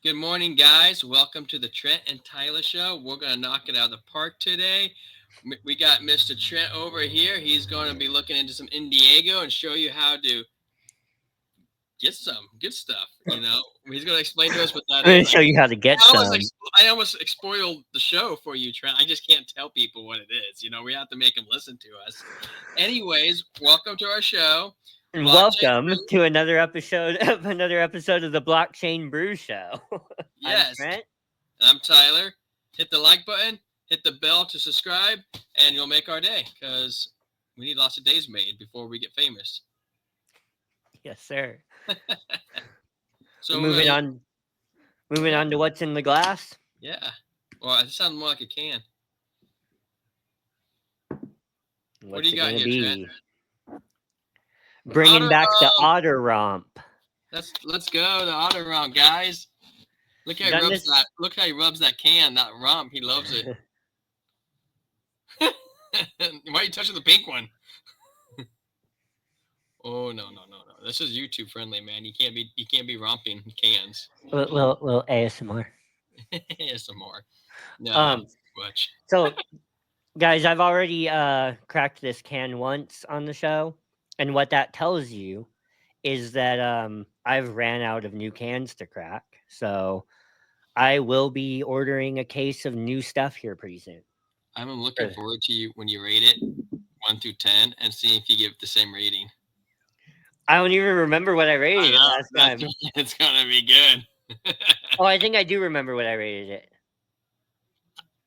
Good morning, guys. Welcome to the Trent and Tyler Show. We're going to knock it out of the park today. We got Mr. Trent over here. He's going to be looking into some Indigo and show you how to get some good stuff. He's going to explain to us what that I'm going is. to show you how to get some. I almost spoiled the show for you, Trent. I just can't tell people what it is. We have to make them listen to us. Anyways, welcome to our show. And welcome to another episode of the Blockchain Brew Show. Yes. I'm Trent. I'm Tyler. Hit the like button, hit the bell to subscribe, and you'll make our day because we need lots of days made before we get famous. Yes, sir. So moving on to what's in the glass. Yeah. Well, it sounds more like a can. What do you got here, Trent? Bringing back the Otter Romp. Let's go the Otter Romp, guys. Look how he rubs that. Look how he rubs that can, that romp. He loves it. Why are you touching the pink one? Oh no! This is YouTube friendly, man. You can't be romping cans. Little ASMR. ASMR. No, much. So, guys, I've already cracked this can once on the show, and what that tells you is that I've ran out of new cans to crack. So I will be ordering a case of new stuff here pretty soon. I'm looking forward to you when you rate it 1 through 10 and see if you give it the same rating. I don't even remember what I rated it last time. It's gonna be good. Oh, I think I do remember what I rated it.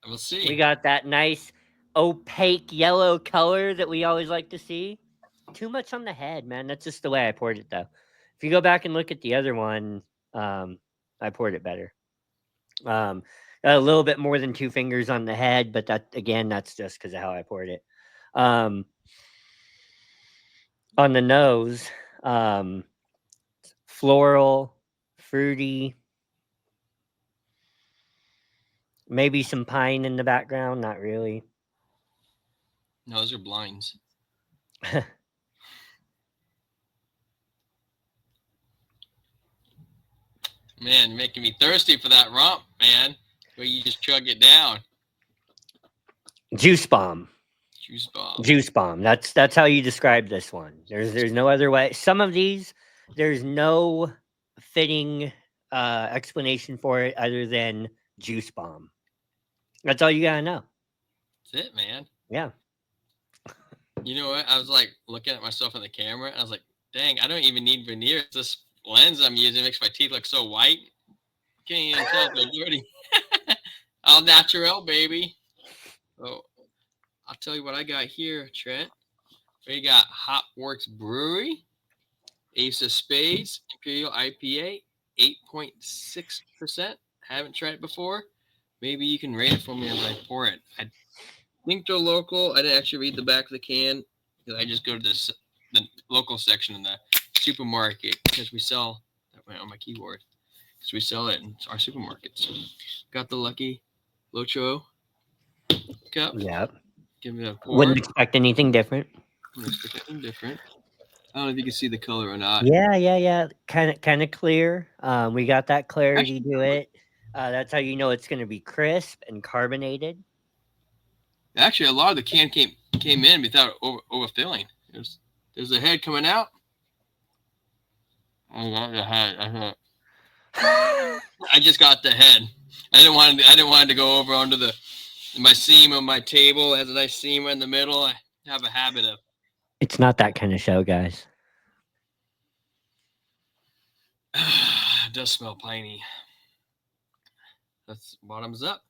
We'll see. We got that nice opaque yellow color that we always like to see. Too much on the head, man. That's just the way I poured it, though. If you go back and look at the other one, I poured it better. A little bit more than 2 fingers on the head, but that's just because of how I poured it. On the nose, floral, fruity, maybe some pine in the background. Not really. No, those are blinds. Man, making me thirsty for that romp, man. Where you just chug it down. Juice bomb. Juice bomb. Juice bomb. That's how you describe this one. There's no other way. Some of these, there's no fitting explanation for it other than juice bomb. That's all you gotta know. That's it, man. Yeah. You know what? I was like looking at myself in the camera, and I was like, "Dang, I don't even need veneers. This lens I'm using makes my teeth look so white. Can't even tell if they're dirty. All natural, baby." Oh, I'll tell you what I got here, Trent. We got Hopworks Brewery, Ace of Spades, Imperial IPA, 8.6%. Haven't tried it before. Maybe you can rate it for me as I pour it. I think they're local. I didn't actually read the back of the can because I just go to the local section in the supermarket because we sell that went on my keyboard because we sell it in our supermarkets. Got the Lucky Locho cup. Yeah. Give me a pour. Wouldn't expect anything different. I don't know if you can see the color or not. Yeah. Kind of clear. We got that clarity to it. That's how you know it's going to be crisp and carbonated. Actually, a lot of the can came in without overfilling. There's a head coming out. I got the head. I just got the head. I didn't want it to go over onto my seam of my table. It has a nice seam in the middle. I have a habit of. It's not that kind of show, guys. It does smell piney. That's bottoms up.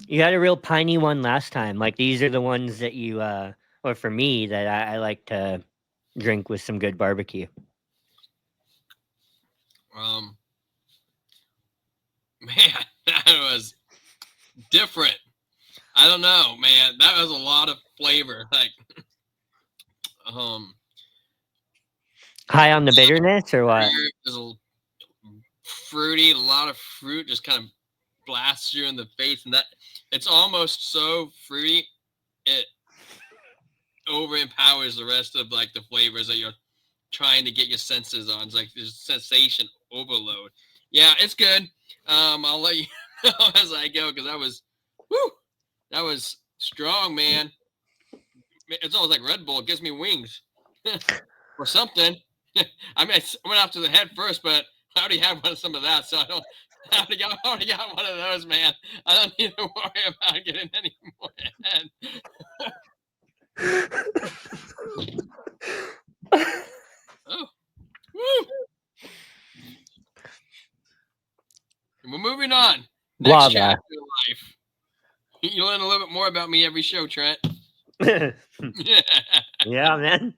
You had a real piney one last time. Like these are the ones that you, or for me, that I like to drink with some good barbecue. Man, that was different. I don't know, man. That was a lot of flavor. Like, high on the bitterness or what? There's a fruity, a lot of fruit just kind of blasts you in the face, and that it's almost so fruity it overempowers the rest of like the flavors that you're trying to get your senses on. It's like there's sensation overload. Yeah, it's good. I'll let you know as I go because whew, that was strong, man. It's almost like Red Bull. It gives me wings or something. I mean, I went after the head first, but I already had some of that, so I don't. I already got one of those, man. I don't need to worry about getting any more head. Oh, woo! And we're moving on. Next Guava. chapter of life. You learn a little bit more about me every show, Trent. Yeah, man.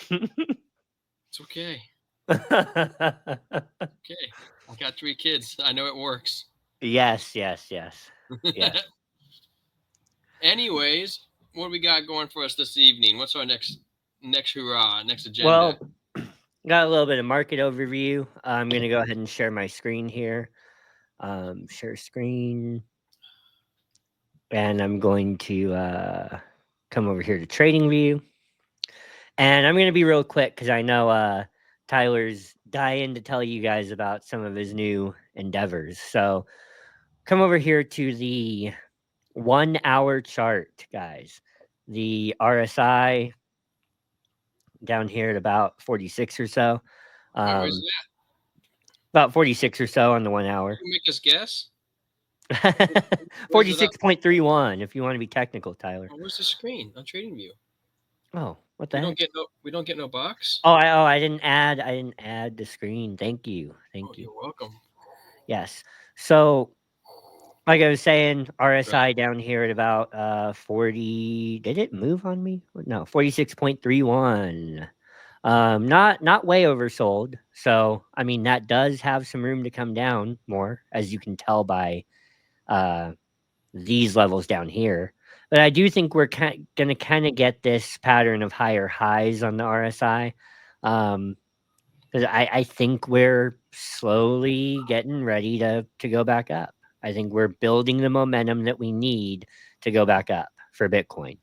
It's okay. Okay. I got 3 kids. I know it works. Yes. Anyways, what do we got going for us this evening? What's our next hurrah, next agenda? Well, got a little bit of market overview. I'm going to go ahead and share my screen here. Share screen. And I'm going to come over here to trading view. And I'm going to be real quick because I know Tyler's dying to tell you guys about some of his new endeavors. So come over here to the 1 hour chart, guys. The RSI down here at about 46 or so. Where's that? About 46 or so on the 1 hour. Can you make us guess? 46.31 if you want to be technical, Tyler. Oh, where's the screen on TradingView? Oh, what the heck? We don't get no box. I didn't add the screen. Thank you. Thank you. You're welcome. Yes. So like I was saying, RSI down here at about 40. Did it move on me? No, 46.31. Not way oversold. So I mean that does have some room to come down more, as you can tell by these levels down here. But I do think we're going to kind of get this pattern of higher highs on the RSI. Because I think we're slowly getting ready to go back up. I think we're building the momentum that we need to go back up for Bitcoin.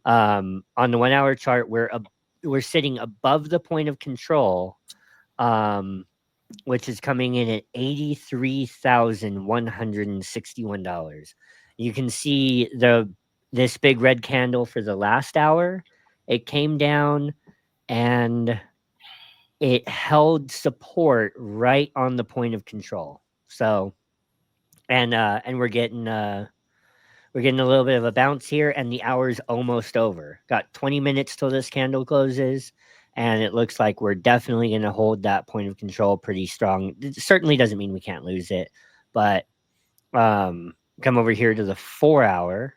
On the 1 hour chart, we're sitting above the point of control, which is coming in at $83,161. You can see this big red candle for the last hour. It came down and it held support right on the point of control. So, and we're getting a little bit of a bounce here, and the hour's almost over. Got 20 minutes till this candle closes, and it looks like we're definitely going to hold that point of control pretty strong. It certainly doesn't mean we can't lose it, but come over here to the 4 hour,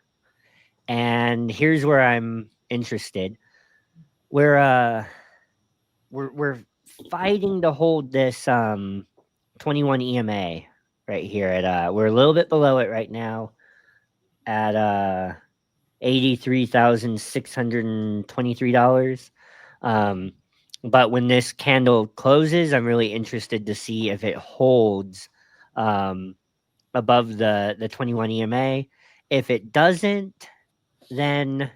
and here's where I'm interested. We're fighting to hold this 21 EMA right here at we're a little bit below it right now at $83,623. But when this candle closes, I'm really interested to see if it holds above the 21 EMA. If it doesn't, then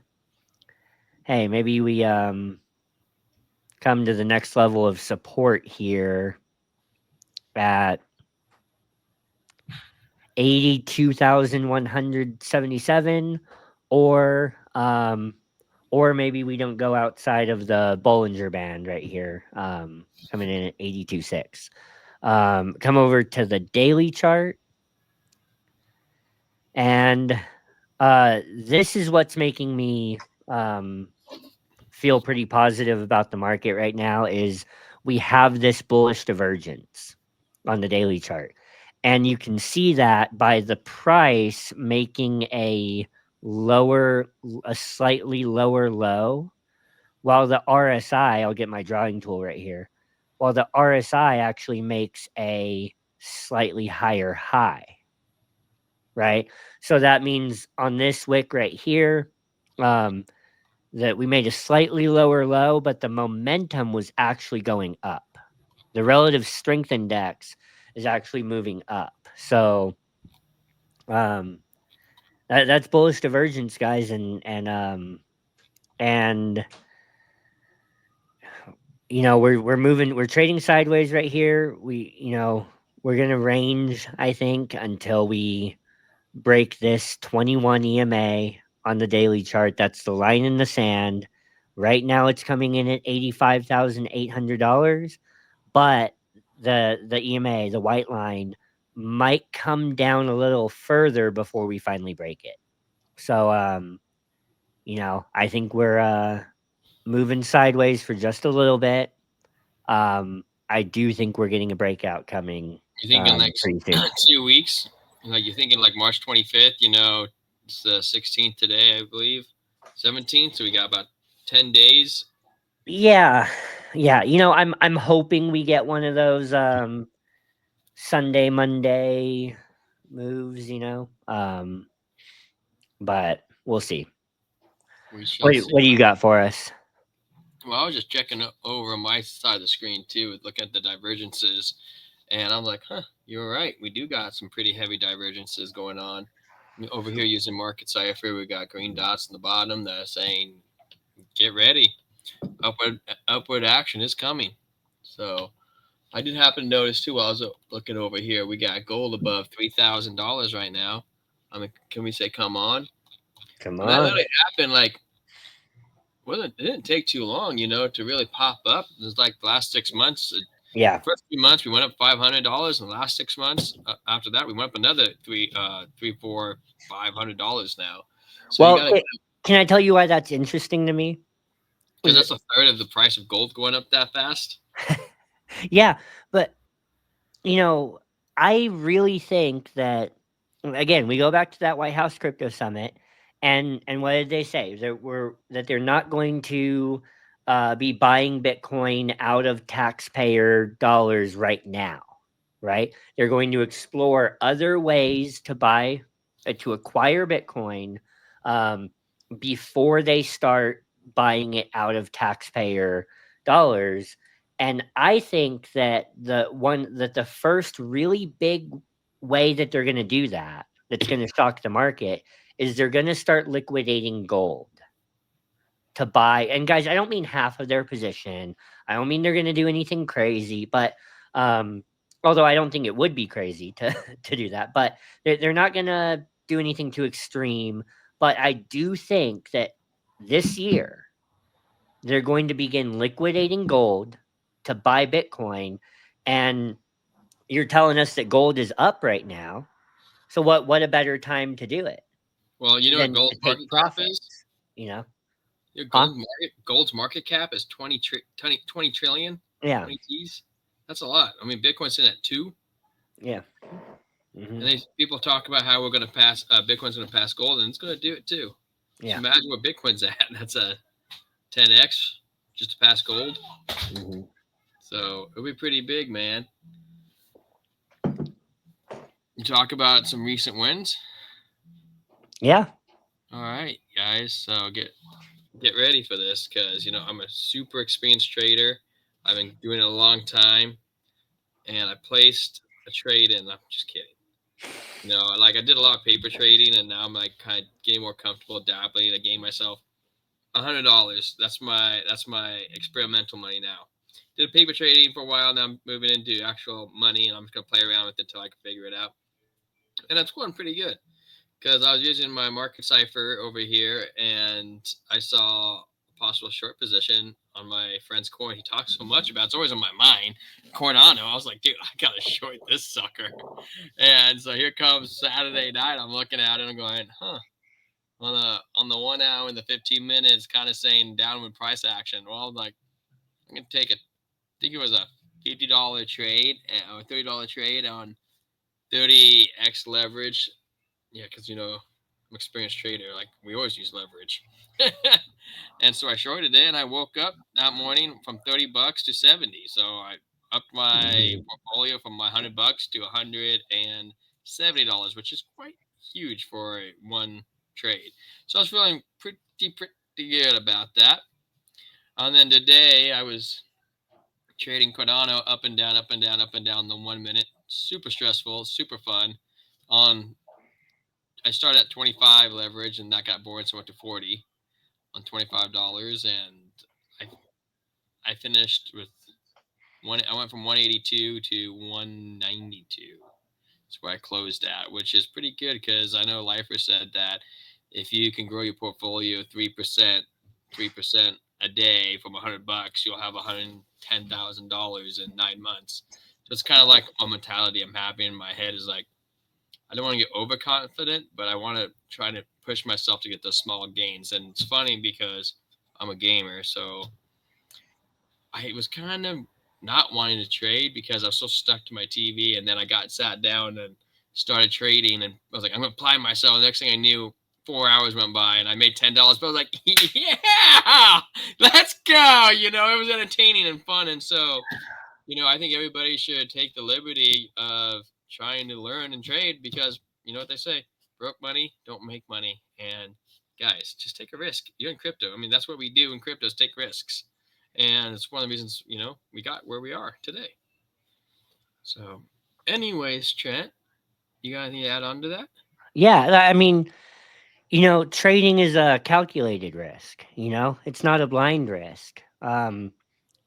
hey, maybe we come to the next level of support here at 82,177, or maybe we don't go outside of the Bollinger Band right here, coming in at 82.6. Come over to the daily chart, and this is what's making me feel pretty positive about the market right now. Is we have this bullish divergence on the daily chart, and you can see that by the price making a slightly lower low, while the RSI, I'll get my drawing tool right here, while the RSI actually makes a slightly higher high, right? So that means on this wick right here, that we made a slightly lower low, but the momentum was actually going up. The relative strength index is actually moving up. So that's bullish divergence, guys, and we're moving, we're trading sideways right here. We're gonna range, I think, until we break this 21 EMA on the daily chart. That's the line in the sand. Right now, it's coming in at $85,800, but the EMA, the white line, might come down a little further before we finally break it. So, I think we're moving sideways for just a little bit. I do think we're getting a breakout coming You think in next pretty soon. 2 weeks? Like you thinking like March 25th? It's the 16th today, I believe. 17th. So we got about 10 days. Yeah, yeah. I'm hoping we get one of those Sunday, Monday moves. But we'll see. We shall What see. What do you got for us? Well, I was just checking over my side of the screen too, looking at the divergences, and I'm like, huh, you're right. We do got some pretty heavy divergences going on. Over here using market cipher, we got green dots in the bottom that are saying, "Get ready, upward action is coming." So I did happen to notice too while I was looking over here, we got gold above $3,000 right now. I mean, can we say come on? Come And that on. literally happened like it didn't take too long, to really pop up. It was like the last 6 months. Yeah. First 3 months we went up $500. In the last 6 months, after that we went up another three, four, $500 now. So you Well, got to, can I tell you why that's interesting to me? because that's a third of the price of gold going up that fast. Yeah, but you know, I really think that, again, we go back to that White House crypto summit, and what did they say? That they're not going to be buying Bitcoin out of taxpayer dollars right now, right? They're going to explore other ways to to acquire Bitcoin um, before they start buying it out of taxpayer dollars. And I think that the first really big way that they're going to do that, that's going to shock the market, is they're going to start liquidating gold to buy. And guys, I don't mean half of their position. I don't mean they're going to do anything crazy, but um, although I don't think it would be crazy to to do that, but they're not going to do anything too extreme. But I do think that this year they're going to begin liquidating gold to buy Bitcoin, and you're telling us that gold is up right now. So what a better time to do it Well, you know what than to gold's take market cap is? profits, you know? Huh? Gold's market cap is 20 trillion, Yeah. 20 T's. That's a lot. I mean, Bitcoin's in at 2. Yeah. Hmm. And people talk about how we're going to pass, Bitcoin's going to pass gold, and it's going to do it too. Just Yeah. imagine what Bitcoin's at. That's a 10x just to pass gold. Hmm. So it'll be pretty big, man. You talk about some recent wins. Yeah. All right, guys. So get ready for this because I'm a super experienced trader. I've been doing it a long time, and I placed a trade in. I'm just kidding. Like I did a lot of paper trading, and now I'm like kind of getting more comfortable dabbling. I gained myself $100. That's my experimental money now. Did paper trading for a while. Now I'm moving into actual money, and I'm just gonna play around with it until I can figure it out. And that's going pretty good because I was using my market cipher over here, and I saw a possible short position on my friend's coin. He talks so much about. It's always on my mind. Cardano. I was like, dude, I gotta short this sucker. And so here comes Saturday night. I'm looking at it. I'm going, huh? On the 1 hour and the 15 minutes, kind of saying downward price action. Well, I'm like, I'm gonna take it. I think it was a $50 trade or $30 trade on 30x leverage. Yeah, because I'm an experienced trader. Like we always use leverage. And so I shorted it, and I woke up that morning from $30 to 70. So I upped my Hmm. portfolio from my $100 to $170, which is quite huge for one trade. So I was feeling pretty good about that. And then today I was trading Cardano up and down, up and down, up and down the 1 minute. Super stressful, super fun. On I started at 25 leverage, and that got boring, so I went to 40 on $25, and I I finished with one. I went from 182 to 192. That's where I closed at, which is pretty good because I know Lifer said that if you can grow your portfolio 3% a day from $100, you'll have $110,000 in 9 months. So it's kind of like a mentality I'm having in my head is like I don't want to get overconfident, but I want to try to push myself to get those small gains. And it's funny because I'm a gamer, so I was kind of not wanting to trade because I was so stuck to my TV. And then I got sat down and started trading, and I was like, I'm gonna apply myself. The next thing I knew, 4 hours went by, and I made $10. But I was like, yeah, let's go. It was entertaining and fun, and so I think everybody should take the liberty of trying to learn and trade because you know what they say, broke money don't make money. And guys, just take a risk. You're in crypto. I mean, that's what we do in crypto is take risks. And it's one of the reasons, we got where we are today. So anyways, Trent, you got anything to add on to that? Yeah, I mean, trading is a calculated risk. It's not a blind risk.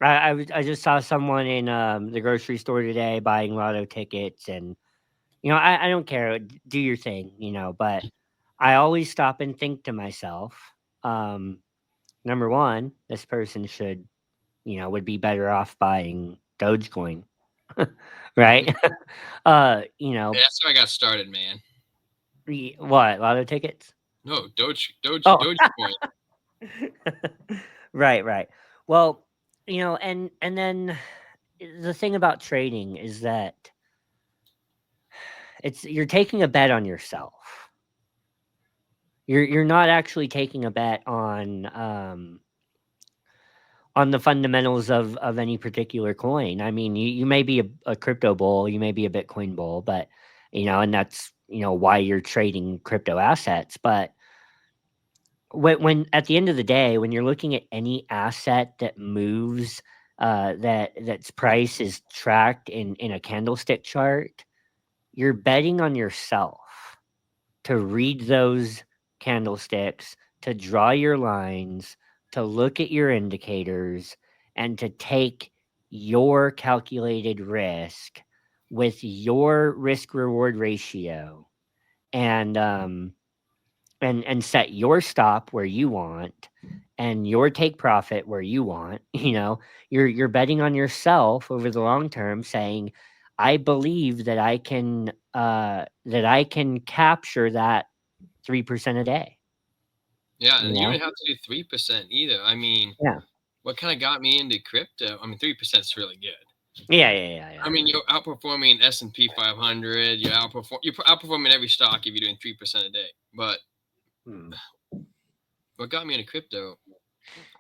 I just saw someone in the grocery store today buying lotto tickets, and I don't care. Do your thing, but I always stop and think to myself, number one, this person should, would be better off buying Dogecoin, right? You Yeah, know, that's how I got started, man. what lotto tickets? No, Oh, Dogecoin. right, right. Well, and then the thing about trading is that you're taking a bet on yourself. You're not actually taking a bet on the fundamentals of any particular coin. I mean, you may be a crypto bull, you may be a Bitcoin bull, but and that's why you're trading crypto assets. But when at the end of the day, when you're looking at any asset that moves, that's price is tracked in a candlestick chart, you're betting on yourself to read those candlesticks, to draw your lines, to look at your indicators, and to take your calculated risk with your risk reward ratio, and and set your stop where you want and your take profit where you want. You're betting on yourself over the long term, saying, I believe that I can capture that 3% a day, Yeah, you and you know? don't have to do 3% either. I mean, Yeah. what kind of got me into crypto? I mean, 3% is really good. Yeah, yeah, yeah, I yeah. mean, you're outperforming S&P 500. You're outperforming every stock if you're doing 3% a day. But Hmm. what got me into crypto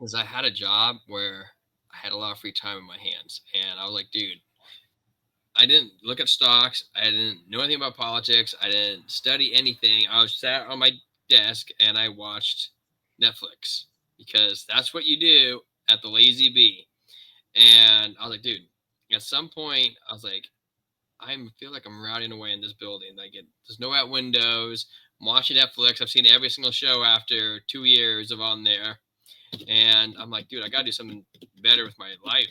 was I had a job where I had a lot of free time in my hands, and I was like, dude, I didn't look at stocks. I didn't know anything about politics. I didn't study anything. I was sat on my desk and I watched Netflix because that's what you do at the Lazy Bee. And I was like, dude, at some point, I was like, I feel like I'm rotting away in this building. There's no out windows. I'm watching Netflix. I've seen every single show after 2 years of on there, and I'm like, dude, I gotta do something better with my life.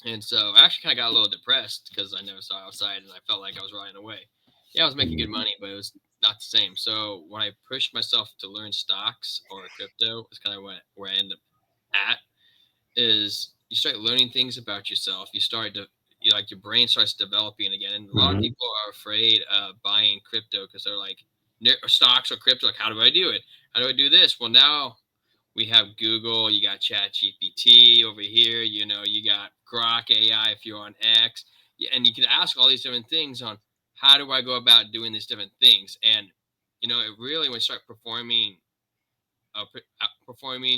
And so I actually kind of got a little depressed because I never saw outside, and I felt like I was rotting away. Yeah, I was making good money, but it was not the same. So when I pushed myself to learn stocks or crypto, it's kind of where I ended up at is you start learning things about yourself. You start to like your brain starts developing again. And a lot of Mhm. people are afraid of buying crypto because they're like stocks or crypto. Like, how do I do it? How do I do this? Well, now we have Google. You got Chat GPT over here. You got Grok AI if you're on X, and you can ask all these different things on how do I go about doing these different things. And it really when you start performing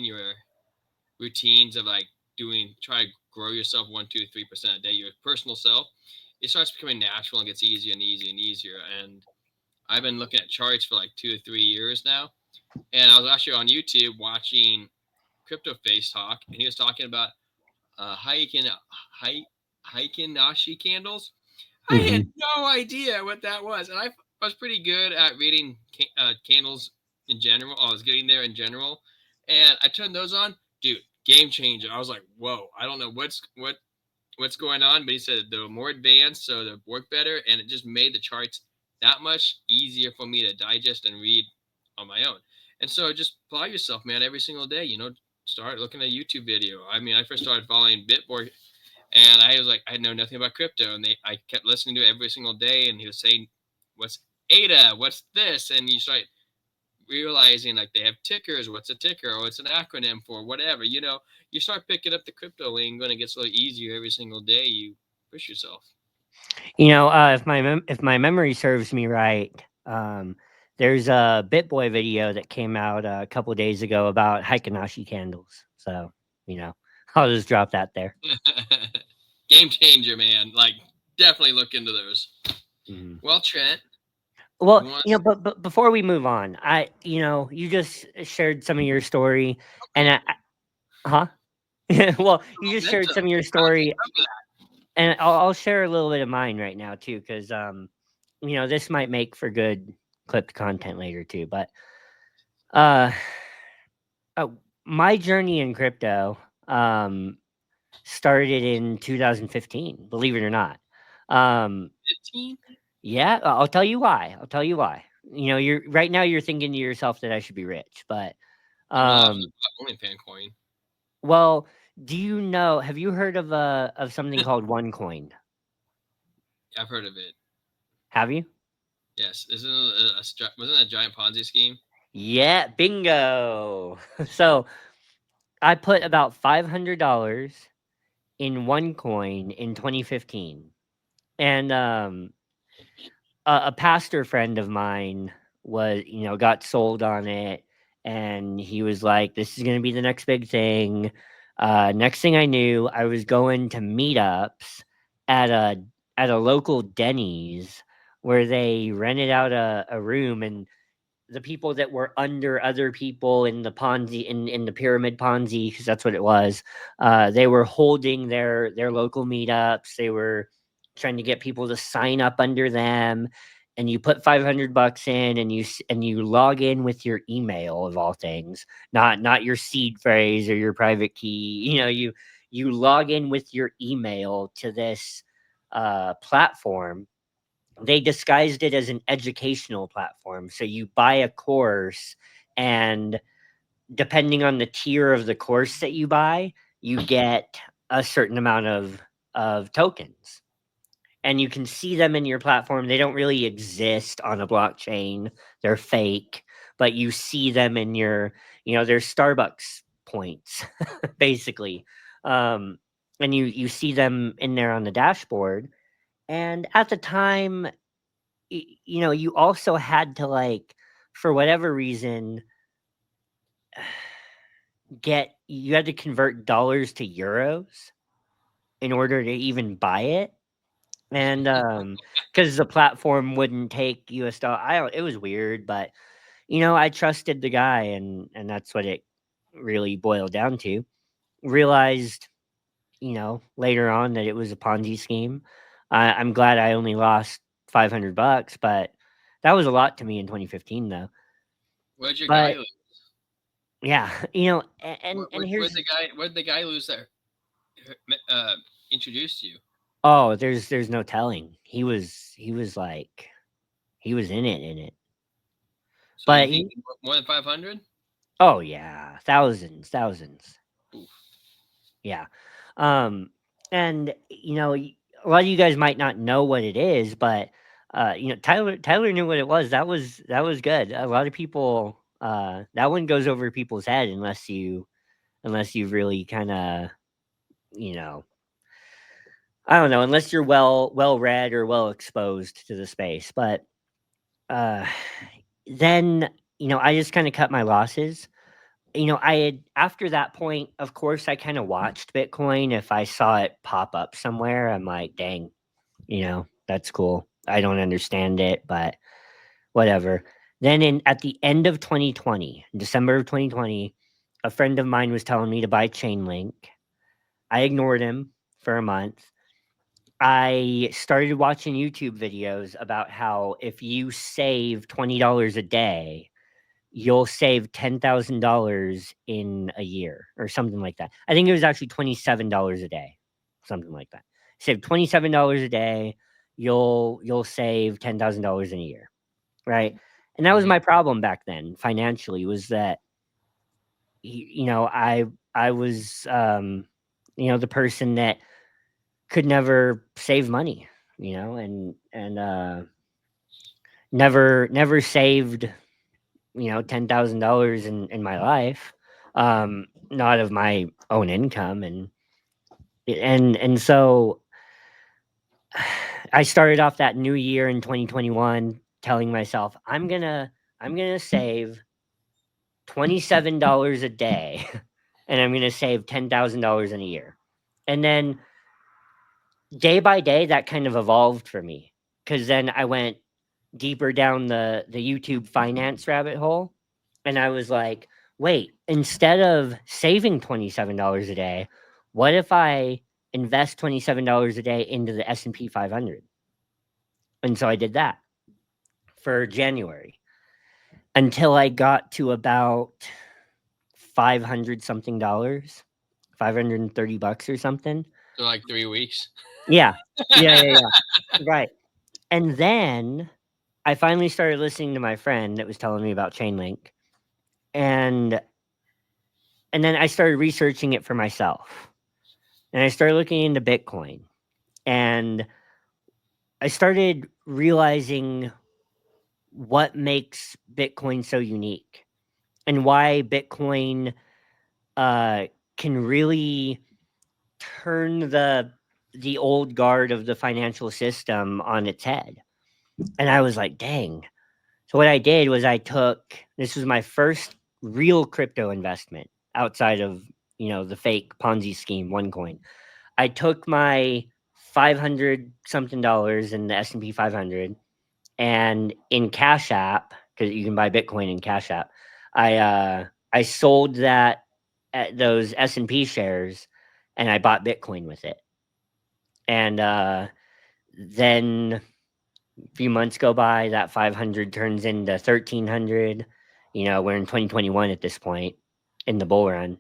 your routines of like try to grow yourself 1, 2, 3% a day, your personal self, it starts becoming natural and gets easier and easier and easier. And I've been looking at charts for like 2 or 3 years now. And I was actually on YouTube watching Crypto Face Talk, and he was talking about Haikinashi candles. I had Mhm. no idea what that was, and I was pretty good at reading candles in general. I was getting there in general, and I turned those on, dude. game changer. I was like, whoa, I don't know what's going on, but he said they're more advanced, so they work better, and it just made the charts that much easier for me to digest and read on my own. And so just apply yourself, man, every single day. Start looking at a YouTube video. I mean, I first started following Bitboy, and I was like, I know nothing about crypto, and I kept listening to it every single day, and he was saying, "What's ADA? What's this?" And you start realizing like they have tickers. What's a ticker? Or it's an acronym for whatever. You start picking up the crypto lingo, and it gets a little easier every single day. You push yourself. If my memory serves me right, there's a BitBoy video that came out a couple days ago about Hikanashi candles. So I'll just drop that there. Game changer, man. Like, definitely look into those. Well, Trent. Well, but before we move on, you just shared some of your story, and huh? Well, you just shared some of your story, and I'll share a little bit of mine right now too, because this might make for good clipped content later too. But uh, my journey in crypto started in 2015. Believe it or not. 15? Yeah, I'll tell you why. I'll tell you why. You're right now. You're thinking to yourself that I should be rich, but I'm not only fan coin. well, do you know? Have you heard of something called OneCoin? I've heard of it. Have you? Yes, wasn't it a giant Ponzi scheme? Yeah, bingo. So I put about $500 in OneCoin in 2015, and a pastor friend of mine got sold on it, and he was like, this is going to be the next big thing. Next thing I knew, I was going to meetups at a local Denny's where they rented out a room, and the people that were under other people in the Ponzi, in the pyramid Ponzi, because that's what it was. They were holding their local meetups. They were trying to get people to sign up under them, and you put $500 in, and you log in with your email, of all things, not your seed phrase or your private key. You log in with your email to this platform. They disguised it as an educational platform. So you buy a course, and depending on the tier of the course that you buy, you get a certain amount of tokens. And you can see them in your platform. They don't really exist on a blockchain. They're fake, but you see them in their Starbucks points, basically. And you see them in there on the dashboard. And at the time, you also had to, like, for whatever reason, you had to convert dollars to euros in order to even buy it. And because the platform wouldn't take US dollar. It was weird, but I trusted the guy, and that's what it really boiled down to. Realized, later on, that it was a Ponzi scheme. I'm glad I only lost $500, but that was a lot to me in 2015, though. Where'd your guy But lose? yeah, and Where'd here's the guy lose that uh, introduced you? oh, there's no telling. He was like he was in it. So you But think more than 500? oh yeah, thousands. Yeah. Um and a lot of you guys might not know what it is, but Tyler knew what it was. That was good. A lot of people, that one goes over people's head unless you really kind of, you know, I don't know, unless you're well read or well exposed to the space. But uh then I just kind of cut my losses. I had, after that point, of course, I kind of watched Bitcoin. If I saw it pop up somewhere, I'm like, dang, that's cool. I don't understand it, but whatever. Then at the end of 2020, December of 2020, a friend of mine was telling me to buy Chainlink. I ignored him for a month. I started watching YouTube videos about how if you save $20 a day, you'll save $10,000 in a year or something like that. I think it was actually $27 a day, something like that. Save $27 a day, you'll save $10,000 in a year, right? And that was Mhm. my problem back then financially, was that I was the person that could never save money, and never saved $10,000 in my life, not of my own income, and so I started off that new year in 2021 telling myself I'm gonna save $27 a day, and I'm gonna save $10,000 in a year, and then day by day that kind of evolved for me, because then I went deeper down the YouTube finance rabbit hole, and I was like, "Wait, instead of saving $27 a day, what if I invest $27 a day into the S&P 500?" And so I did that for January until I got to about 500 something dollars, 530 bucks or something. So like 3 weeks. Yeah. Yeah. Right. And then I finally started listening to my friend that was telling me about Chainlink, and then I started researching it for myself. And I started looking into Bitcoin, and I started realizing what makes Bitcoin so unique, and why Bitcoin uh, can really turn the old guard of the financial system on its head. And I was like, dang. So what I did was this was my first real crypto investment outside of, the fake Ponzi scheme OneCoin. I took my 500 something dollars in the S&P 500, and in Cash App, cuz you can buy Bitcoin in Cash App, I sold those S&P shares, and I bought Bitcoin with it. And then a few months go by, that 500 turns into 1300. We're in 2021 at this point in the bull run.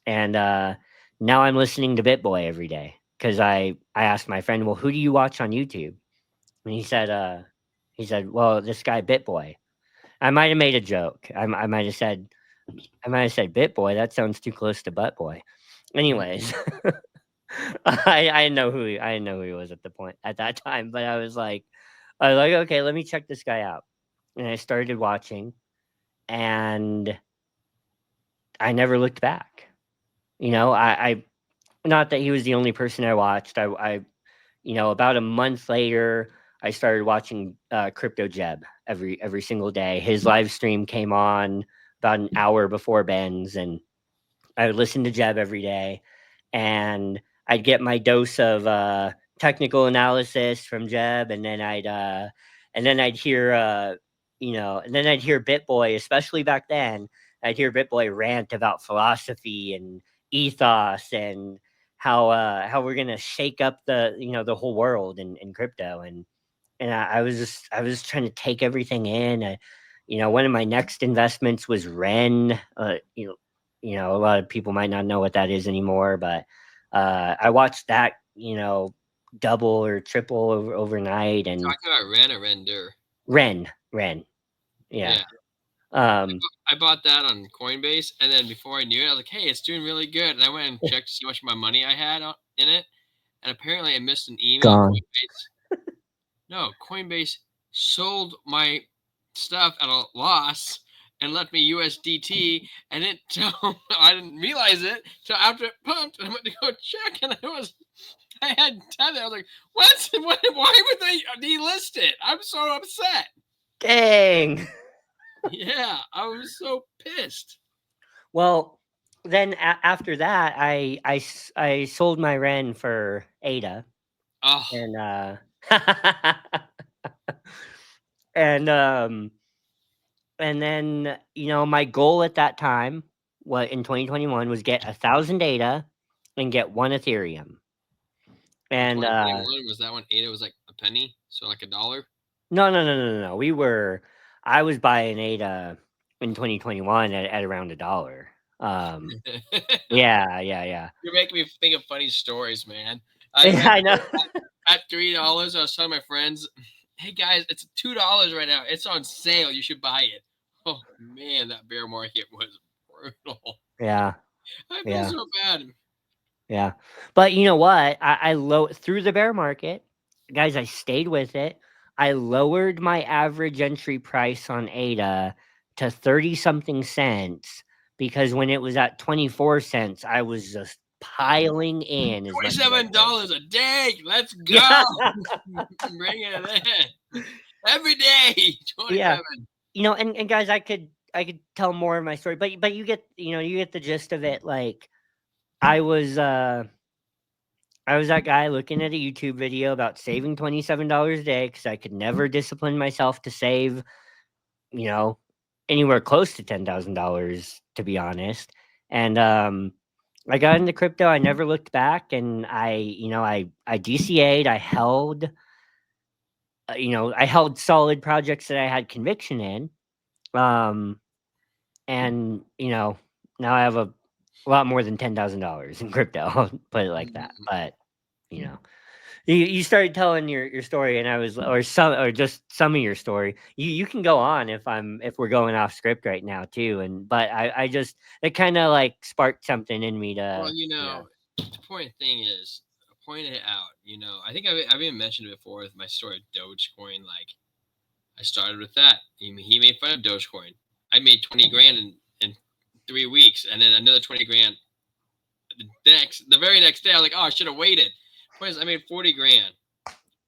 And now I'm listening to BitBoy every day, because I asked my friend, "Well, who do you watch on YouTube?" And he said, "Well, this guy BitBoy." I might have made a joke. I might have said BitBoy. That sounds too close to Butt Boy. Anyways, I didn't know who he was at that time, but I was like, okay, let me check this guy out. And I started watching, and I never looked back. I not that he was the only person I watched. About a month later, I started watching Crypto Jeb every single day. His live stream came on about an hour before Ben's, and I would listen to Jeb every day, and I'd get my dose of technical analysis from Jeb, and then I'd hear and then I'd hear BitBoy, especially back then. I'd hear BitBoy rant about philosophy and ethos, and how we're gonna shake up the whole world in crypto, and I was trying to take everything in. One of my next investments was Ren. A lot of people might not know what that is anymore, but I watched that, double or triple overnight, and Talking about Ren or Render. Ren, yeah. Yeah. Um, I bought that on Coinbase, and then before I knew it, I was like, "Hey, it's doing really good." And I went and checked to see how much of my money I had in it, and apparently I missed an email. And gone. Coinbase sold my stuff at a loss and left me USDT, and it I didn't realize it till after it pumped, and I went to go check, and I had tether. I was like, "What? Why would they delist it?" I'm so upset. Dang. Yeah, I was so pissed. Well, then after that, I sold my Ren for ADA, Oh, and and and then my goal at that time, what in 2021, was get 1,000 ADA and get one Ethereum. in And 2021 was that when ADA was like a penny, so like $1. no, no, no, no, no, no. I was buying ADA in 2021 at around $1. Yeah. You're making me think of funny stories, man. I Yeah, remember I know. at $3, I was telling my friends, "Hey guys, it's $2 right now. It's on sale. You should buy it." Oh man, that bear market was brutal. Yeah, I feel yeah, so bad. yeah. But you know what? Through the bear market, guys, I stayed with it. I lowered my average entry price on ADA to 30 something cents because when it was at 24 cents, I was just piling in as much as I could. $27 a day. Let's Yeah. go. Bring it in. Every day. Yeah. 27. And guys, I could tell more of my story, but you get the gist of it. Like I was uh I was that guy looking at a YouTube video about saving $27 a day because I could never discipline myself to save, you know, anywhere close to $10,000, to be honest. And I got into crypto. I never looked back, and I DCA'd. I held solid projects that I had conviction in. Um, and now I have a lot more than $10,000 in crypto. I'll put it like that. But you know. You started telling your story, and I was or just some of your story. You can go on if we're going off script right now too, but I just it kind of like sparked something in me Well, to the point thing is, point it out. I think I've even mentioned it before with my story of Dogecoin. Like, I started with that. He made fun of Dogecoin. I made 20 grand in 3 weeks, and then another 20 grand the very next day. I was like, oh, I should have waited. Point is, I made 40 grand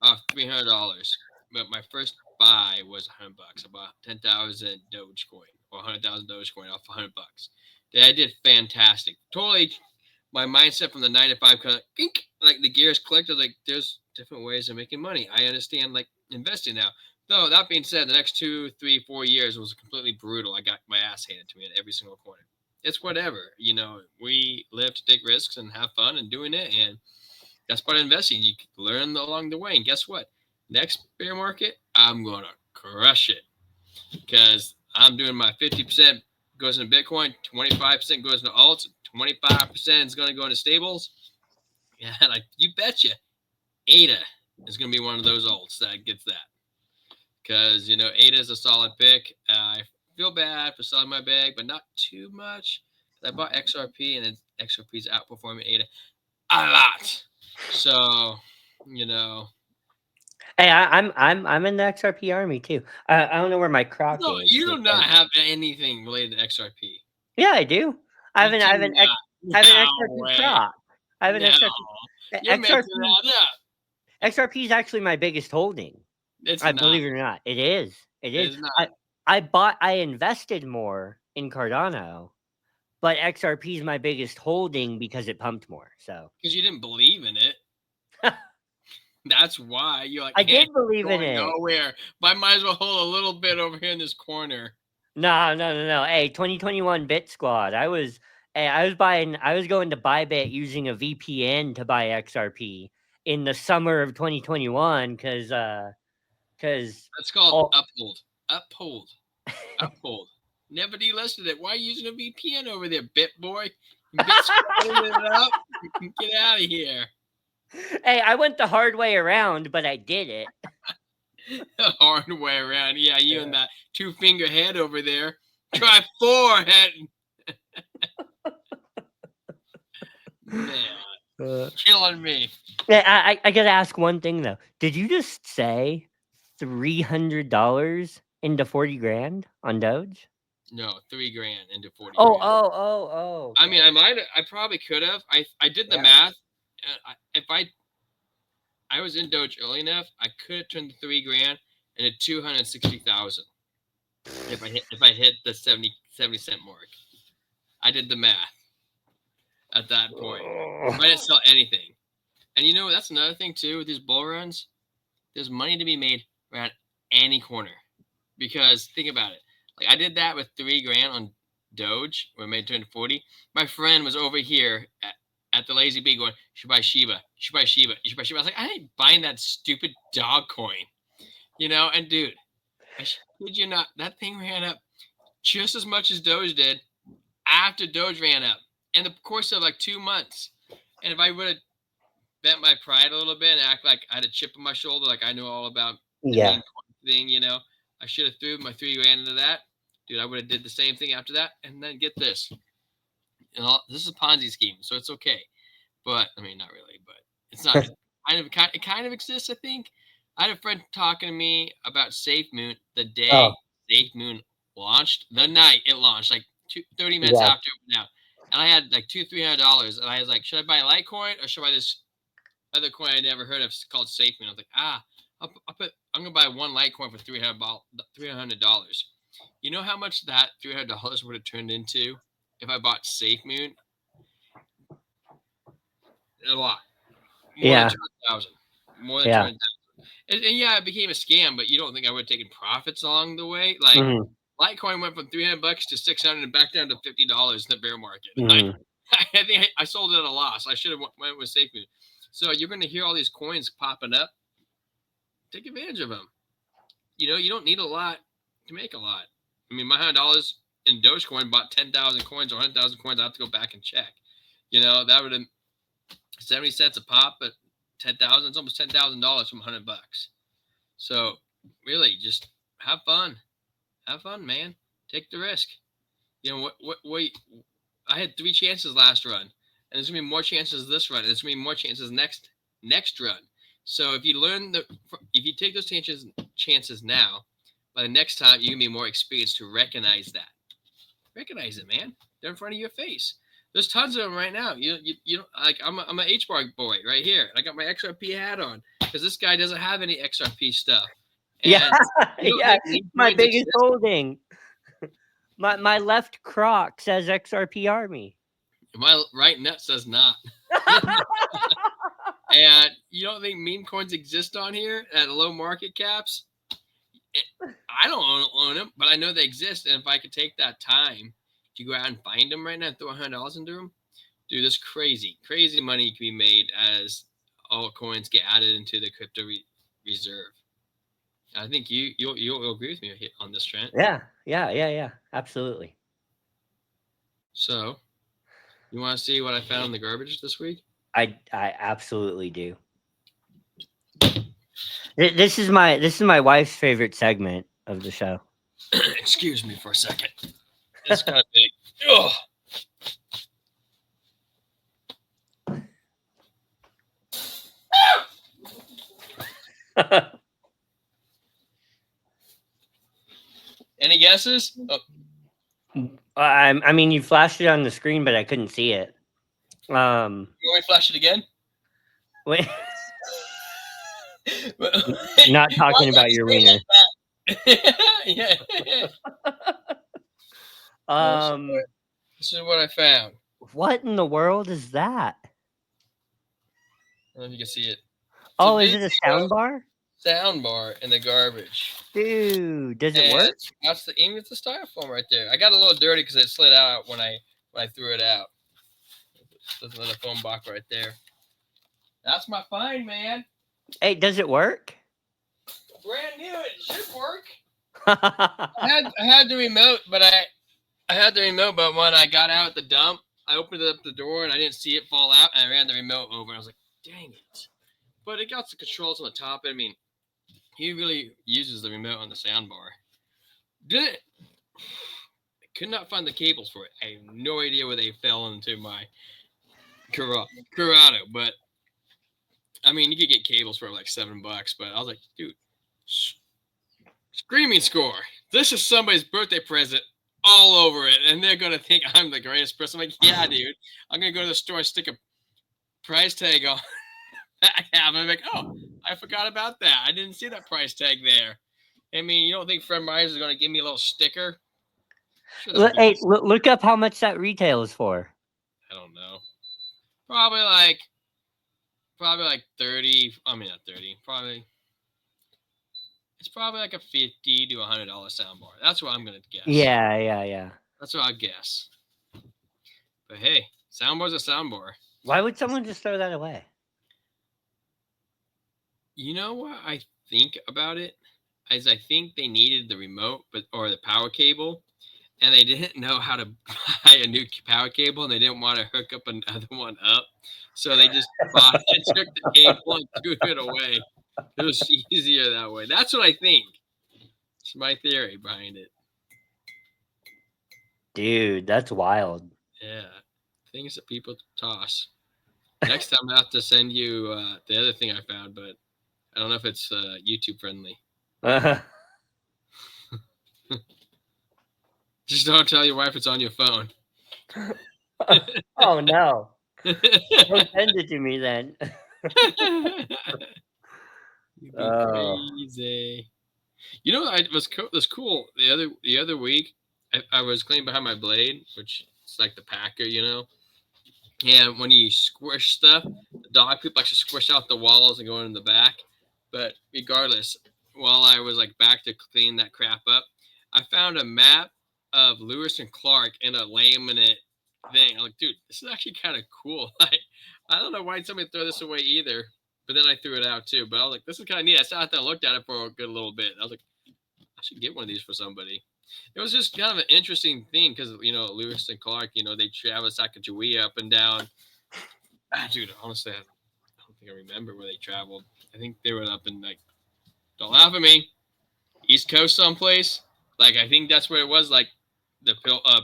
off $300. But my first buy was $100. I bought 10,000 Dogecoin or 100,000 Dogecoin off $100. I did fantastic. Totally, my mindset from the 9 to 5 kind of like the gears clicked. I was like, there's different ways of making money. I understand like investing now. Though that being said, the next 2, 3, 4 years was completely brutal. I got my ass handed to me at every single corner. It's whatever. We live to take risks and have fun and doing it, and that's part of investing. You learn along the way, and guess what? Next bear market, I'm gonna crush it because I'm doing my 50% goes into Bitcoin, 25% goes into alts, 25% is gonna go into stables. Yeah, like you betcha, ADA is gonna be one of those alts that gets that because ADA is a solid pick. I feel bad for selling my bag, but not too much. I bought XRP, and XRP is outperforming ADA a lot. So, you know, Hey, I'm in the XRP army too. I don't know where my croc no, is you do not because have anything related to XRP. yeah, I do. I have You an I have an X, cannot. I have an No XRP way. croc. I have an No, XRP. you're making XRP that up. XRP is actually my biggest holding. It's I not. believe it or not, it is. It It is. is not I invested more in Cardano, but XRP is my biggest holding because it pumped more. So because you didn't believe in it. That's why you're like, I hey, did believe in going it. nowhere. But I might as well hold a little bit over here in this corner. No. Hey, 2021 Bit Squad. I was going to Bybit using a VPN to buy XRP in the summer of 2021 because That's called oh uphold. Uphold. Uphold. Never delisted it. Why are you using a VPN over there, bit boy? Bit squatting it up. Get out of here. hey, I went the hard way around, but I did it. The hard way around. Yeah, you and that 2-finger head over there. Try 4 head. Man, Uh, killing me. Yeah, I gotta ask one thing though. Did you just say $300 into 40 grand on Doge? No, 3 grand into 40 Oh, grand. oh, oh, oh, I mean, okay. I probably could have. I did the Yeah. math. If I was in Doge early enough, I could have turned the 3 grand into 260,000 if I hit the 70 cent mark. I did the math at that point. But I didn't sell anything. And that's another thing too with these bull runs. There's money to be made around any corner. Because think about it. Like I did that with 3 grand on Doge when I made it turn to 40. My friend was over here at the Lazy Bee going, you should buy Shiba. You should buy Shiba. You should buy Shiba. I was like, I ain't buying that stupid dog coin. And dude, I kid you not, that thing ran up just as much as Doge did after Doge ran up in the course of like 2 months. And if I would have bent my pride a little bit and act like I had a chip on my shoulder, like I know all about the Yeah. meme coin thing, you know, I should have threw my $3,000 into that. Dude, I would have did the same thing after that. And then get this. You know, this is a Ponzi scheme, so it's okay. But I mean, not really, but it's not. It kind of exists, I think. I had a friend talking to me about SafeMoon the day Oh, SafeMoon launched, the night it launched, like 30 minutes yeah. after it went out. And I had like $200-300, and I was like, should I buy Litecoin or should I buy this other coin I never heard of called SafeMoon? I was like, I'm gonna buy one Litecoin for $300. You know how much that $300 would have turned into if I bought SafeMoon? A lot. More than Yeah. 200,000. More than Yeah. 200,000. And yeah, it became a scam, but you don't think I would have taken profits along the way? Like, Mhm. Litecoin went from $300 to 600 and back down to $50 in the bear market. Mhm. I think I sold it at a loss. I should have went with SafeMoon. So you're going to hear all these coins popping up. Take advantage of them. You know, you don't need a lot to make a lot. I mean, my $100 in Dogecoin bought 10,000 coins or 100,000 coins. I have to go back and check. You know, that would have 70 cents a pop, but 10,000, it's almost $10,000 from $100. So really, just have fun. Have fun, man. Take the risk. You know what I had 3 chances last run, and there's gonna be more chances this run, and there's gonna be more chances next run. So if you take those chances now, by the next time you're gonna be more experienced to recognize that. Recognize it, man. They're in front of your face. There's tons of them right now. You don't like. I'm an HBAR boy right here. I got my XRP hat on because this guy doesn't have any XRP stuff. Yeah. And you don't Yeah. think meme My coins biggest exist? holding. My left croc says XRP Army. My right nut says not. And you don't think meme coins exist on here at low market caps? I don't own them, but I know they exist. And if I could take that time to go out and find them right now and throw $100 into them, dude, this crazy money can be made as altcoins get added into the crypto reserve. I think you'll agree with me on this, Trent. Yeah. Absolutely. So, you want to see what I found in the garbage this week? I absolutely do. This is my wife's favorite segment of the show. Excuse me for a second. It's kind of big. Ugh. Any guesses? Oh, I mean, you flashed it on the screen, but I couldn't see it. you want me to flash it again? Wait. Not talking about your wiener. Yeah. This is what I found. What in the world is that? I don't know if you can see it. Oh, is it a sound bar? Sound bar in the garbage. Dude, does it work? That's it's the styrofoam right there. I got a little dirty because it slid out when I threw it out. There's another foam box right there. That's my find, man. Hey, does it work? Brand new. It should work. I had the remote, but when I got out at the dump, I opened up the door and I didn't see it fall out, and I ran the remote over. And I was like, dang it! But it got the controls on the top. I mean, he really uses the remote on the soundbar. Did it? I could not find the cables for it. I have no idea where they fell into my Corrado, but I mean, you could get cables for like $7, but I was like, dude, screaming score. This is somebody's birthday present all over it, and they're gonna think I'm the greatest person. I'm like, yeah, dude. I'm gonna go to the store and stick a price tag on. I'm like, oh, I forgot about that. I didn't see that price tag there. I mean, you don't think Fred Myers is gonna give me a little sticker? Sure, hey, look up how much that retails for. I don't know. Probably like 30. I mean, not 30. Probably. It's probably like a $50 to $100 soundbar. That's what I'm gonna guess. Yeah. That's what I guess. But hey, soundbar's a soundbar. Why would someone just throw that away? You know what I think about it? Is I think they needed the remote, or the power cable, and they didn't know how to buy a new power cable, and they didn't want to hook up another one up, so they just bought and took the cable and threw it away. It was easier that way. That's what I think. It's my theory behind it. Dude, that's wild. Yeah, things that people toss. Next time I have to send you the other thing I found, but I don't know if it's YouTube friendly. Just don't tell your wife it's on your phone. Oh no! Don't send it to me then. You'd be Oh. crazy. You know, I was cool the other week. I was cleaning behind my blade, which is like the packer, you know. And when you squish stuff, the dog poop likes to squish out the walls and go in the back. But regardless, while I was like back to clean that crap up, I found a map of Lewis and Clark in a laminate thing. I'm like, dude, this is actually kind of cool. Like, I don't know why somebody throw this away either. But then I threw it out too. But I was like, this is kind of neat. I sat there and looked at it for a good little bit. I was like, I should get one of these for somebody. It was just kind of an interesting thing because Lewis and Clark, they travel Sacagawea up and down. Dude, honestly, I don't think I remember where they traveled. I think they were up in like, don't laugh at me, East Coast someplace. Like I think that's where it was, like the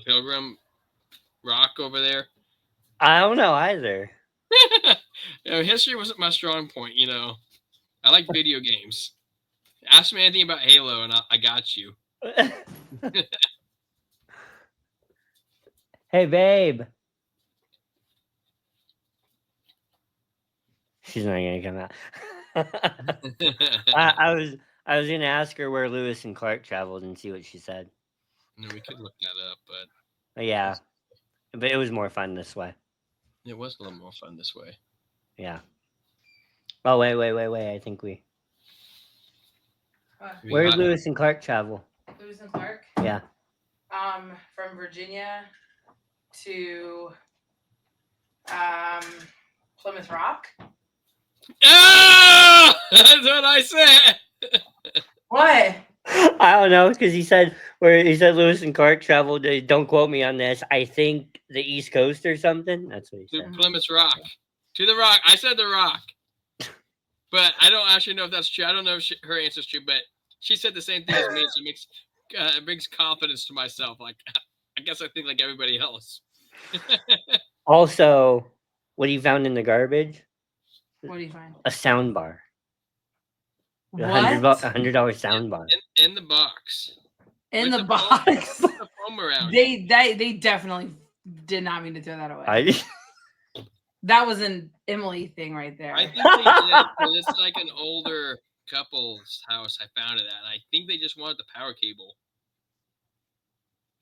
Pilgrim Rock over there. I don't know either. History wasn't my strong point. I like video games. Ask me anything about Halo, and I got you. Hey, babe. She's not gonna come out. I was gonna ask her where Lewis and Clark traveled and see what she said. No, we could look that up, but yeah, but it was more fun this way. It was a little more fun this way. Yeah. Oh wait! I think we. Where did Lewis and Clark travel? Lewis and Clark? Yeah. From Virginia to Plymouth Rock. Oh, that's what I said. What? I don't know because he said Lewis and Clark traveled. Don't quote me on this. I think the East Coast or something. That's what he said. To Plymouth Rock. To the Rock. I said the Rock. But I don't actually know if that's true. I don't know if her answer is true, but she said the same thing as me, so it brings confidence to myself. Like, I guess I think like everybody else. Also, what he found in the garbage? What do you find? A sound bar. What? $100 sound bar. In the box. In the box. With the foam around. They definitely did not mean to throw that away. That was an Emily thing right there. I think they did. It's like an older couple's house I found it at. I think they just wanted the power cable.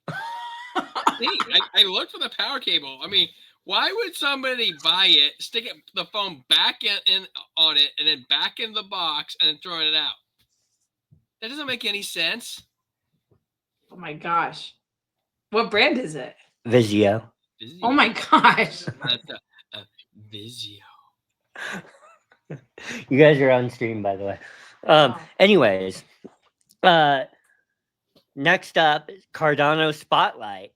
I looked for the power cable. I mean, why would somebody buy it, stick the phone back in on it, and then back in the box and then throwing it out? That doesn't make any sense. Oh my gosh. What brand is it? Vizio. Oh my gosh. Vizio. You guys are on stream, by the way. Anyways, next up, Cardano Spotlight.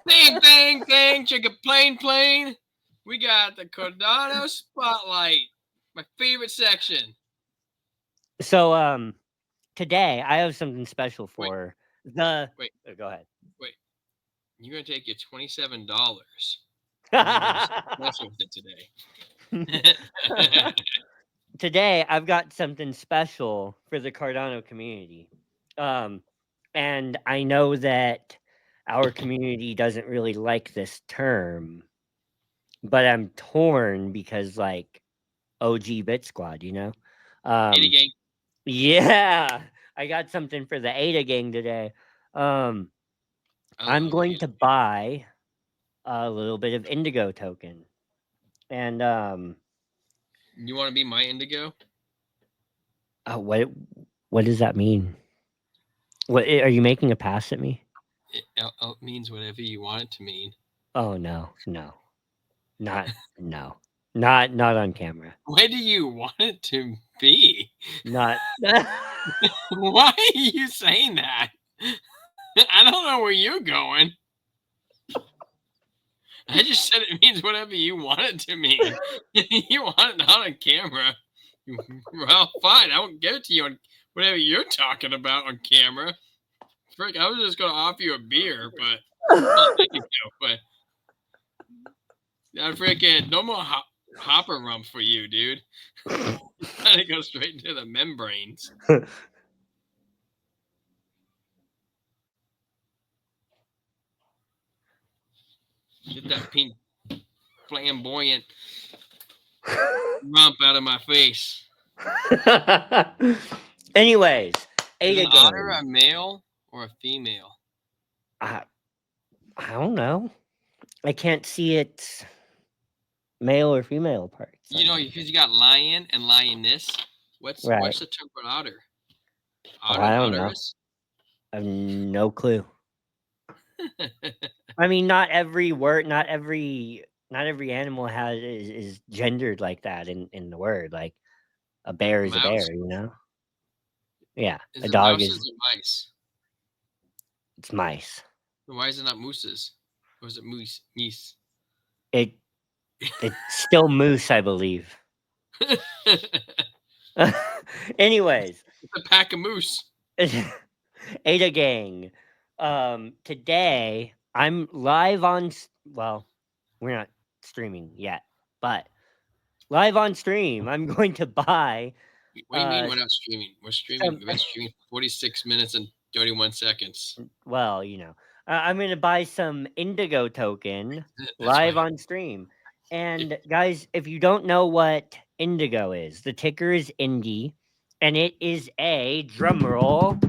Bang, chicka, plane. We got the Cardano Spotlight, my favorite section. So, today I have something special for the. Wait. Go ahead. Wait. You're gonna take your $27. With it today. Today I've got something special for the Cardano community. And I know that our community doesn't really like this term, but I'm torn because like OG Bit Squad, Ada gang. Yeah, I got something for the Ada gang today. I'm going to buy a little bit of Indigo token. And you want to be my Indigo? What does that mean? What are you making a pass at me? It means whatever you want it to mean. Oh no. Not on camera. What do you want it to be? Not Why are you saying that? I don't know where you're going. I just said it means whatever you want it to mean. You want it not on camera. Well, fine. I won't give it to you on whatever you're talking about on camera. Frick, I was just going to offer you a beer, but well, there you go. But freaking no more hopper rum for you, dude. Trying to go straight into the membranes. Get that pink flamboyant rump out of my face. Anyways, is an otter a male or a female? I don't know. I can't see its male or female parts. You know, because you got lion and lioness. What's the term for otter? Otter, I don't know. I have no clue. I mean, not every word, not every animal is gendered like that in the word. Like a bear is a bear, you know? Yeah. A dog is mice. It's mice. Why is it not mooses? Or is it moose? It's still moose, I believe. Anyways. It's a pack of moose. Ada gang. Today I'm live on, well, we're not streaming yet, but live on stream, I'm going to buy. What do you mean we're not streaming? We're streaming. We've been streaming 46 minutes and 31 seconds. Well, you know, I'm going to buy some Indigo token live on stream. And guys, if you don't know what Indigo is, the ticker is Indy, and it is a drumroll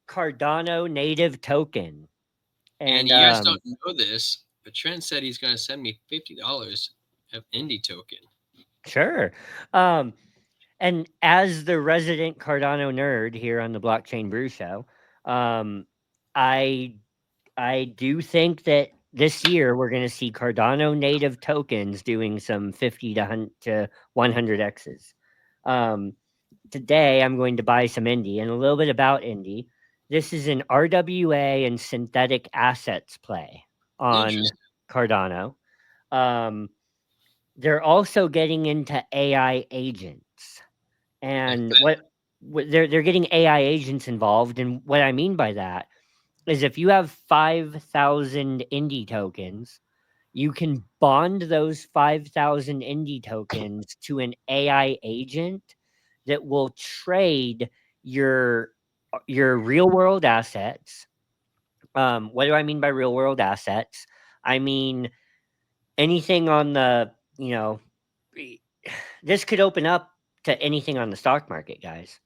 Cardano native token. And you guys don't know this, but Trent said he's going to send me $50 of Indy token. Sure. And as the resident Cardano nerd here on the Blockchain Brew Show, I do think that this year we're going to see Cardano native tokens doing some 50 to 100x's. Today I'm going to buy some Indy, and a little bit about Indy. This is an RWA and synthetic assets play on Cardano. They're also getting into AI agents, and what they're getting AI agents involved. And what I mean by that is, if you have 5,000 Indy tokens, you can bond those 5,000 Indy tokens to an AI agent that will trade your real world assets. What do I mean by real world assets? I mean anything on the, you know, this could open up to anything on the stock market, guys.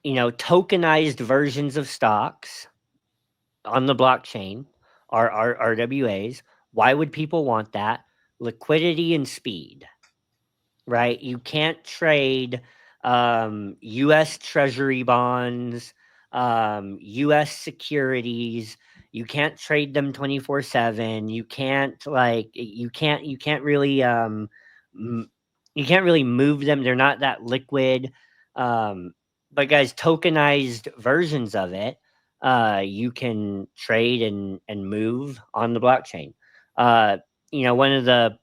You know, tokenized versions of stocks on the blockchain are RWAs. Why would people want that? Liquidity and speed, right? You can't trade U.S. Treasury bonds, U.S. securities. You can't trade them 24/7. You can't you can't really you can't really move them. They're not that liquid. But guys, tokenized versions of it, you can trade and move on the blockchain. You know, one of the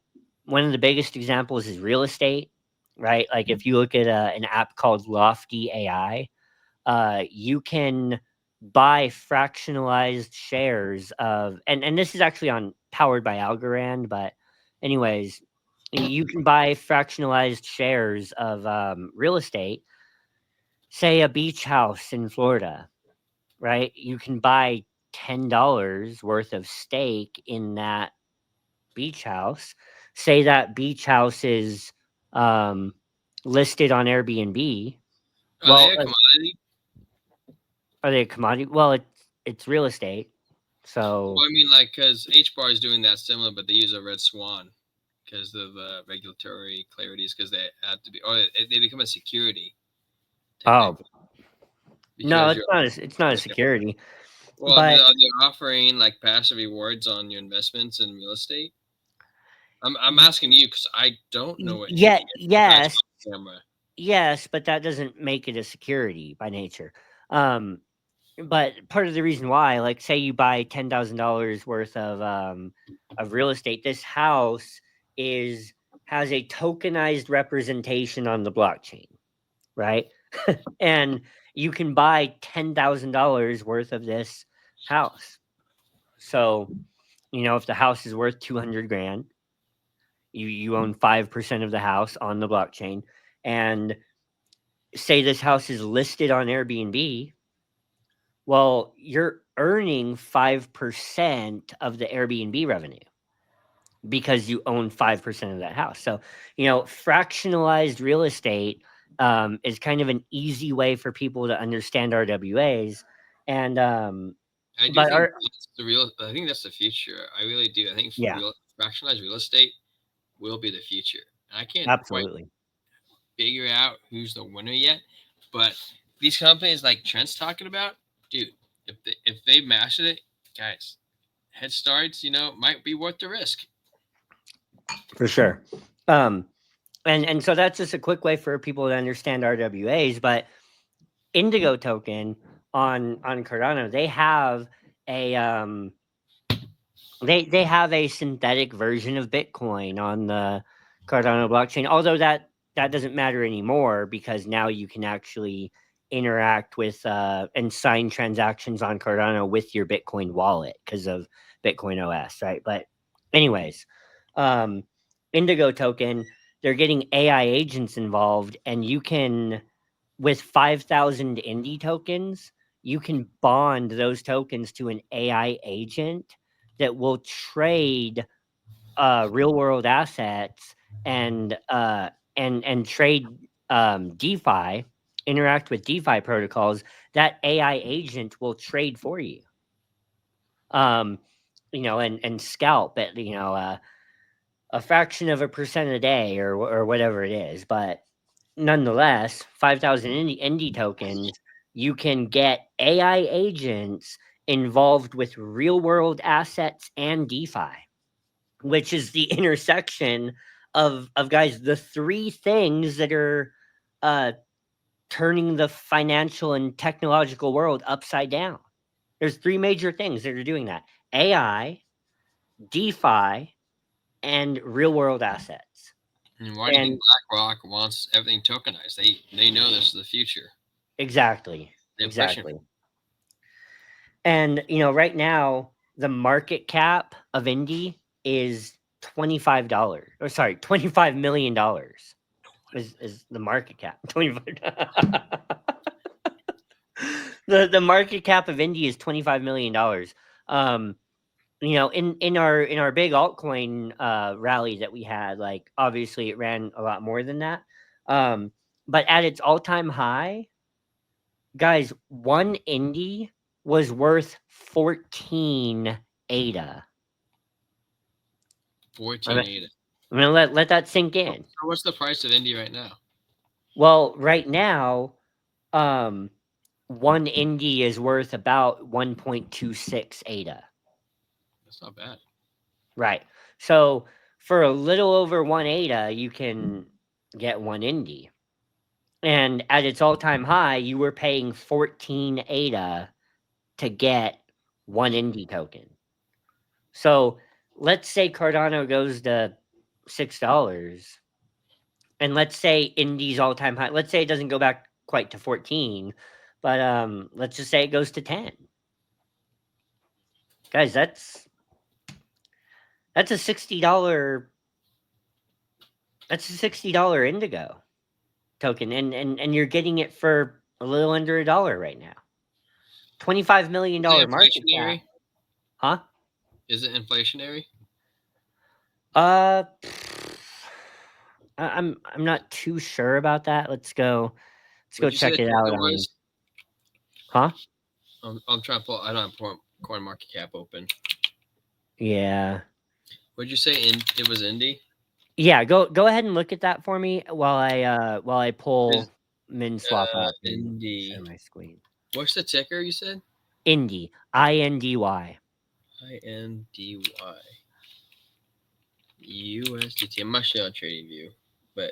biggest examples is real estate, right? Like if you look at an app called Lofty AI, you can buy fractionalized shares of, and this is actually powered by Algorand, but anyways, you can buy fractionalized shares of real estate, say a beach house in Florida, right? You can buy $10 worth of stake in that beach house. Say that beach house is listed on Airbnb. Are they a commodity? Are they a commodity? Well, it's real estate. So well, I mean, like, because HBAR is doing that similar, but they use a red swan because of regulatory clarities, because they have to be, or they become a security. Oh, no, it's not a security. Well, but are they offering like passive rewards on your investments in real estate? I'm asking you because I don't know it. Yeah, yes, but that doesn't make it a security by nature. but part of the reason why, like, say you buy $10,000 worth of real estate, this house has a tokenized representation on the blockchain, right? And you can buy $10,000 worth of this house. So, if the house is worth 200 grand, you own 5% of the house on the blockchain, and say this house is listed on Airbnb. Well, you're earning 5% of the Airbnb revenue because you own 5% of that house. So, fractionalized real estate is kind of an easy way for people to understand RWAs. And, I do but think that's I think that's the future. I really do. I think yeah, fractionalized real estate will be the future. And I can't quite absolutely. figure out who's the winner yet, but these companies like Trent's talking about, dude, if they master it, guys, head starts, might be worth the risk. For sure. And so that's just a quick way for people to understand RWAs. But Indigo token on Cardano, they have a they have a synthetic version of Bitcoin on the Cardano blockchain. Although that doesn't matter anymore because now you can actually interact with and sign transactions on Cardano with your Bitcoin wallet because of Bitcoin OS, right? But anyways, Indigo token, they're getting AI agents involved, and you can, with 5,000 Indie tokens, you can bond those tokens to an AI agent that will trade real world assets and trade DeFi, interact with DeFi protocols. That AI agent will trade for you. And scalp at a fraction of a percent a day or whatever it is, but nonetheless, 5,000 indie tokens, you can get AI agents involved with real world assets and DeFi, which is the intersection of guys, the three things that are turning the financial and technological world upside down. There's three major things that are doing that: AI, DeFi, and real world assets. And why do you think BlackRock wants everything tokenized? They know this is the future. Exactly. Exactly. And right now the market cap of Indie is $25. Or sorry, $25 million is the market cap. 25. The market cap of Indie is $25 million. In our big altcoin rally that we had, like, obviously it ran a lot more than that. But at its all-time high, guys, one Indie was worth 14 ADA. 14 ADA. I'm gonna let that sink in. So what's the price of Indie right now? Well, right now, one Indie is worth about 1.26 ADA. That's not bad. Right. So for a little over 1 ADA, you can get one Indie. And at its all-time high, you were paying 14 ADA to get one Indie token. So let's say Cardano goes to $6, and let's say Indie's all-time high. Let's say it doesn't go back quite to 14, but let's just say it goes to 10. Guys, that's a $60 Indigo token, and you're getting it for a little under $1 right now. $25 million market cap. Huh? Is it inflationary? I'm not too sure about that. Let's go check it out on. Huh? I'm trying to pull. I don't have Coin Market Cap open. Yeah. What'd you say? It was Indie? Yeah, go ahead and look at that for me while I pull MinSwap up and share my screen. What's the ticker you said? Indie. INDY. INDY. USDT. I'm actually on TradingView, but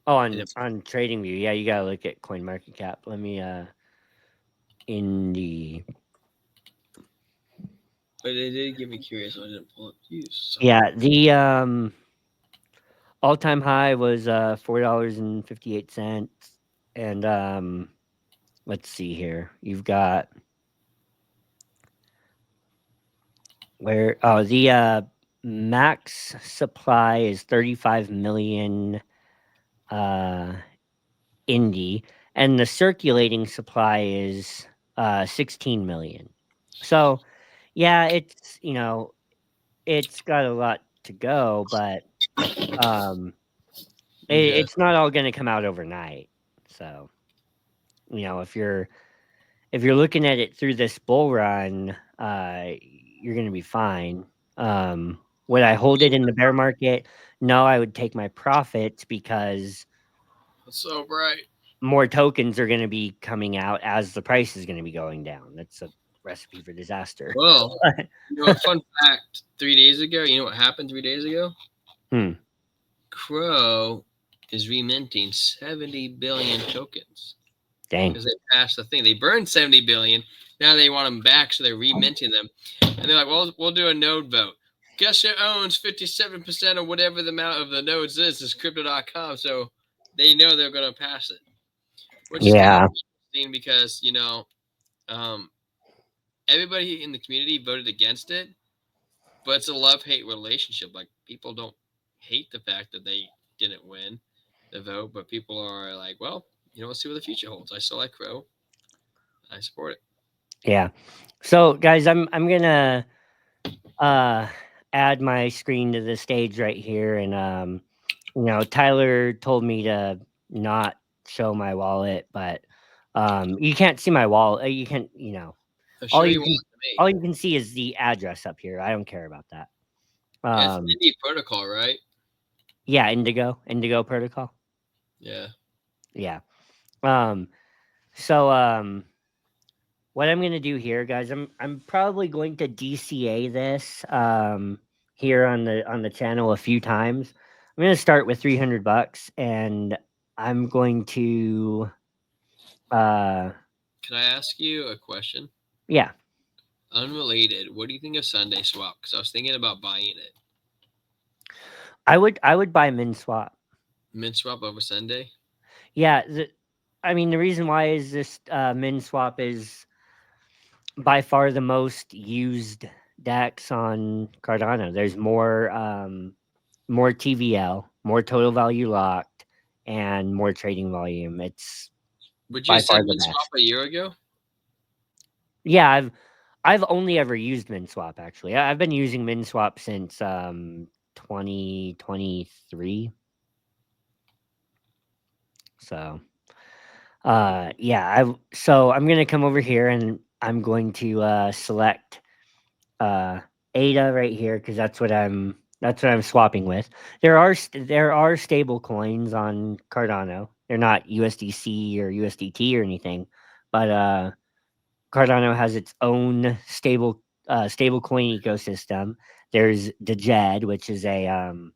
on TradingView. Yeah, you gotta look at CoinMarketCap. Let me Indie. But it did get me curious. I didn't pull up use. Yeah, the all-time high was $4.58, and let's see here. You've got the max supply is 35 million indie, and the circulating supply is 16 million. So yeah, it's it's got a lot to go, but um Okay. it's not all going to come out overnight. So if you're looking at it through this bull run, you're going to be fine. Would I hold it in the bear market? No, I would take my profits because That's so bright. more tokens are going to be coming out as the price is going to be going down. That's a recipe for disaster. Well, fun fact: 3 days ago, you know what happened 3 days ago? Crow is reminting 70 billion tokens. Dang. Because they passed the thing. They burned 70 billion. Now they want them back, so they're reminting them. And they're like, well, we'll do a node vote. Guess who owns 57% of whatever the amount of the nodes is crypto.com. So they know they're going to pass it. Which is kind of interesting because, everybody in the community voted against it. But it's a love-hate relationship. Like, people don't hate the fact that they didn't win the vote, but people are like, well, let's see what the future holds. I still like Crow. I support it. Yeah. So guys, I'm gonna add my screen to the stage right here, and Tyler told me to not show my wallet, but you can't see my wallet. You can all you can see is the address up here. I don't care about that. It's Indigo protocol, right? Yeah, Indigo protocol. Yeah. Yeah. So what I'm gonna do here, guys, I'm probably going to DCA this here on the channel a few times. I'm gonna start with $300, and I'm going to Can I ask you a question? Yeah. Unrelated. What do you think of Sunday Swap? Because I was thinking about buying it. I would buy Min Swap. Min Swap over Sunday? Yeah, the reason why is this Min Swap is by far the most used DEX on Cardano. There's more TVL, more total value locked, and more trading volume. It's Would you have said Min Swap a year ago? Yeah, I've only ever used Min Swap actually. I've been using Min Swap since 2023. So so I'm gonna come over here and I'm going to select ADA right here because that's what I'm swapping with. There are stable coins on Cardano. They're not USDC or USDT or anything, but Cardano has its own stable coin ecosystem. There's Dejed, which is an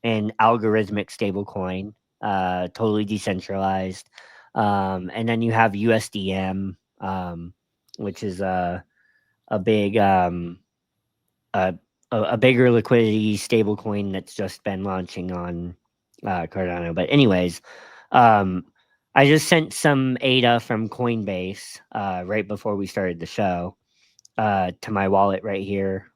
algorithmic stable coin, totally decentralized. And then you have USDM, which is a big a bigger liquidity stable coin that's just been launching on Cardano. But anyways, I just sent some ADA from Coinbase right before we started the show to my wallet right here.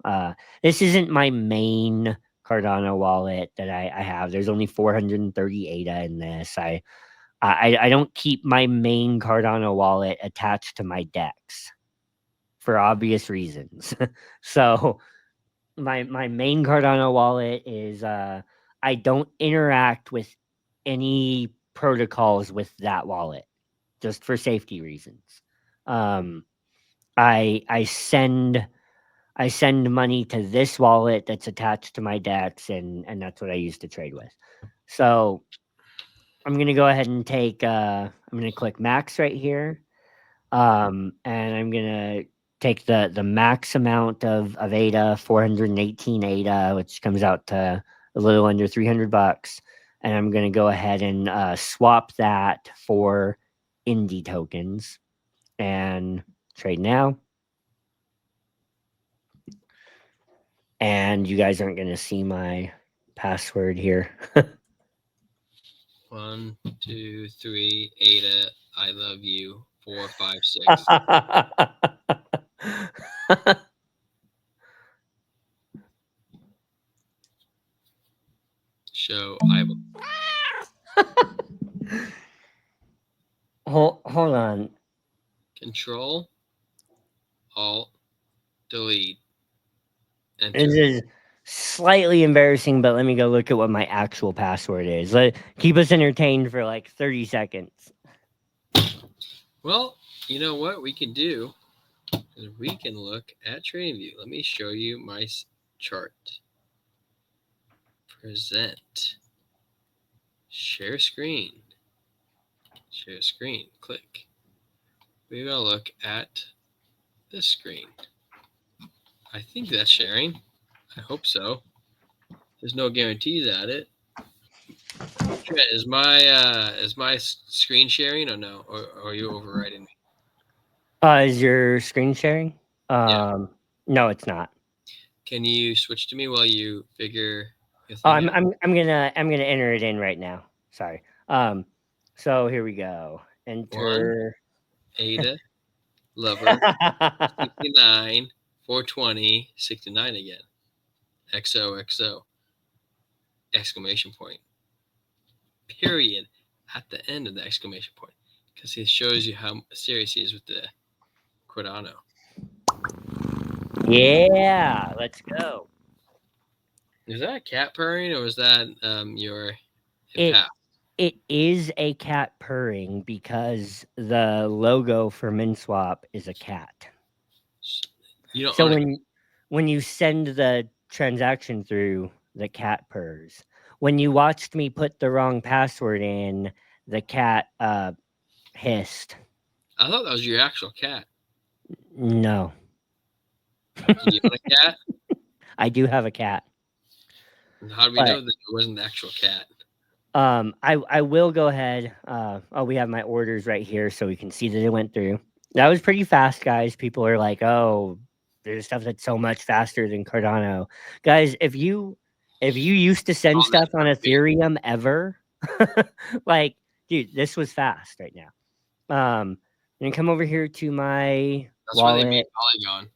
This isn't my main Cardano wallet that I have. There's only 430 ADA in this. I don't keep my main Cardano wallet attached to my DEX for obvious reasons. So my main Cardano wallet is I don't interact with any protocols with that wallet just for safety reasons. I send money to this wallet that's attached to my DEX, and that's what I use to trade with. So I'm going to go ahead and take I'm going to click max right here. And I'm going to take the max amount of ADA, 418 ADA, which comes out to a little under $300. And I'm going to go ahead and swap that for Indie tokens. and trade now. And you guys aren't going to see my password here. 1, 2, 3, Ada, I love you. 4, 5, 6. Show I will. hold on. Control, Alt, Delete, Enter. This is slightly embarrassing, but let me go look at what my actual password is. Keep us entertained for like 30 seconds. Well, you know what we can do? We can look at TradingView. Let me show you my chart. Present. Share screen. Share screen. Click. We're going to look at this screen. I think that's sharing. I hope so. There's no guarantees at it. Trent, is my screen sharing or no? Or are you overriding me? Is your screen sharing? Yeah. No, it's not. Can you switch to me while you figure your Oh, thing out? I'm gonna enter it in right now. Sorry. So here we go. 1, Enter. Ada, lover, 69, 420, 69 again. XOXO. Exclamation point. Period at the end of the exclamation point. Because he shows you how serious he is with the Cardano. Yeah, let's go. Is that a cat purring or was that your path? It is a cat purring because the logo for MinSwap is a cat. You don't So own when you send the transaction through, the cat purrs. When you watched me put the wrong password in, the cat hissed. I thought that was your actual cat. No. Do you own a cat? I do have a cat. How do we know that it wasn't the actual cat? I will go ahead. We have my orders right here so we can see that it went through. That was pretty fast, guys. People are like, "Oh, there's stuff that's so much faster than Cardano." Guys, if you used to send stuff on Ethereum ever, like, dude, this was fast right now. And come over here to my That's wallet. why they made Polygon.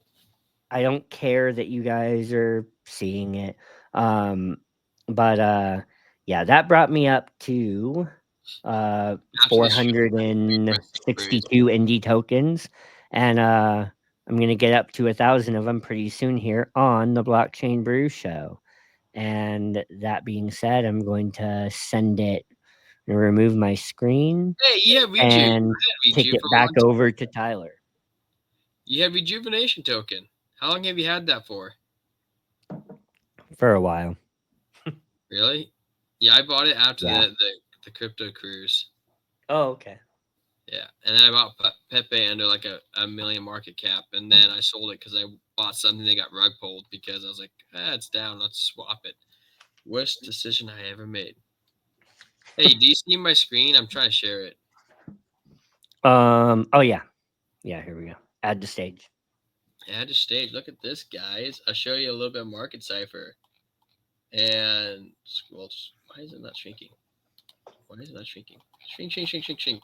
I don't care that you guys are seeing it. But yeah, that brought me up to 462 indie tokens, and I'm gonna get up to 1,000 of them pretty soon here on the Blockchain Brew Show. And that being said, I'm going to send it and remove my screen. Hey, you have and take it back over to Tyler. You have rejuvenation token. How long have you had that for? For a while. Really? Yeah, I bought it after the crypto cruise. Oh, okay. Yeah, and then I bought Pepe under like a million market cap, and then I sold it because I bought something that got rug pulled because I was like, it's down, let's swap it. Worst decision I ever made. Hey, do you see my screen? I'm trying to share it. Oh yeah. Yeah, here we go. Add to stage. Add to stage. Look at this, guys. I'll show you a little bit of market cipher. And well, why is it not shrinking? Why is it not shrinking? Shrink, shrink, shrink, shrink, shrink.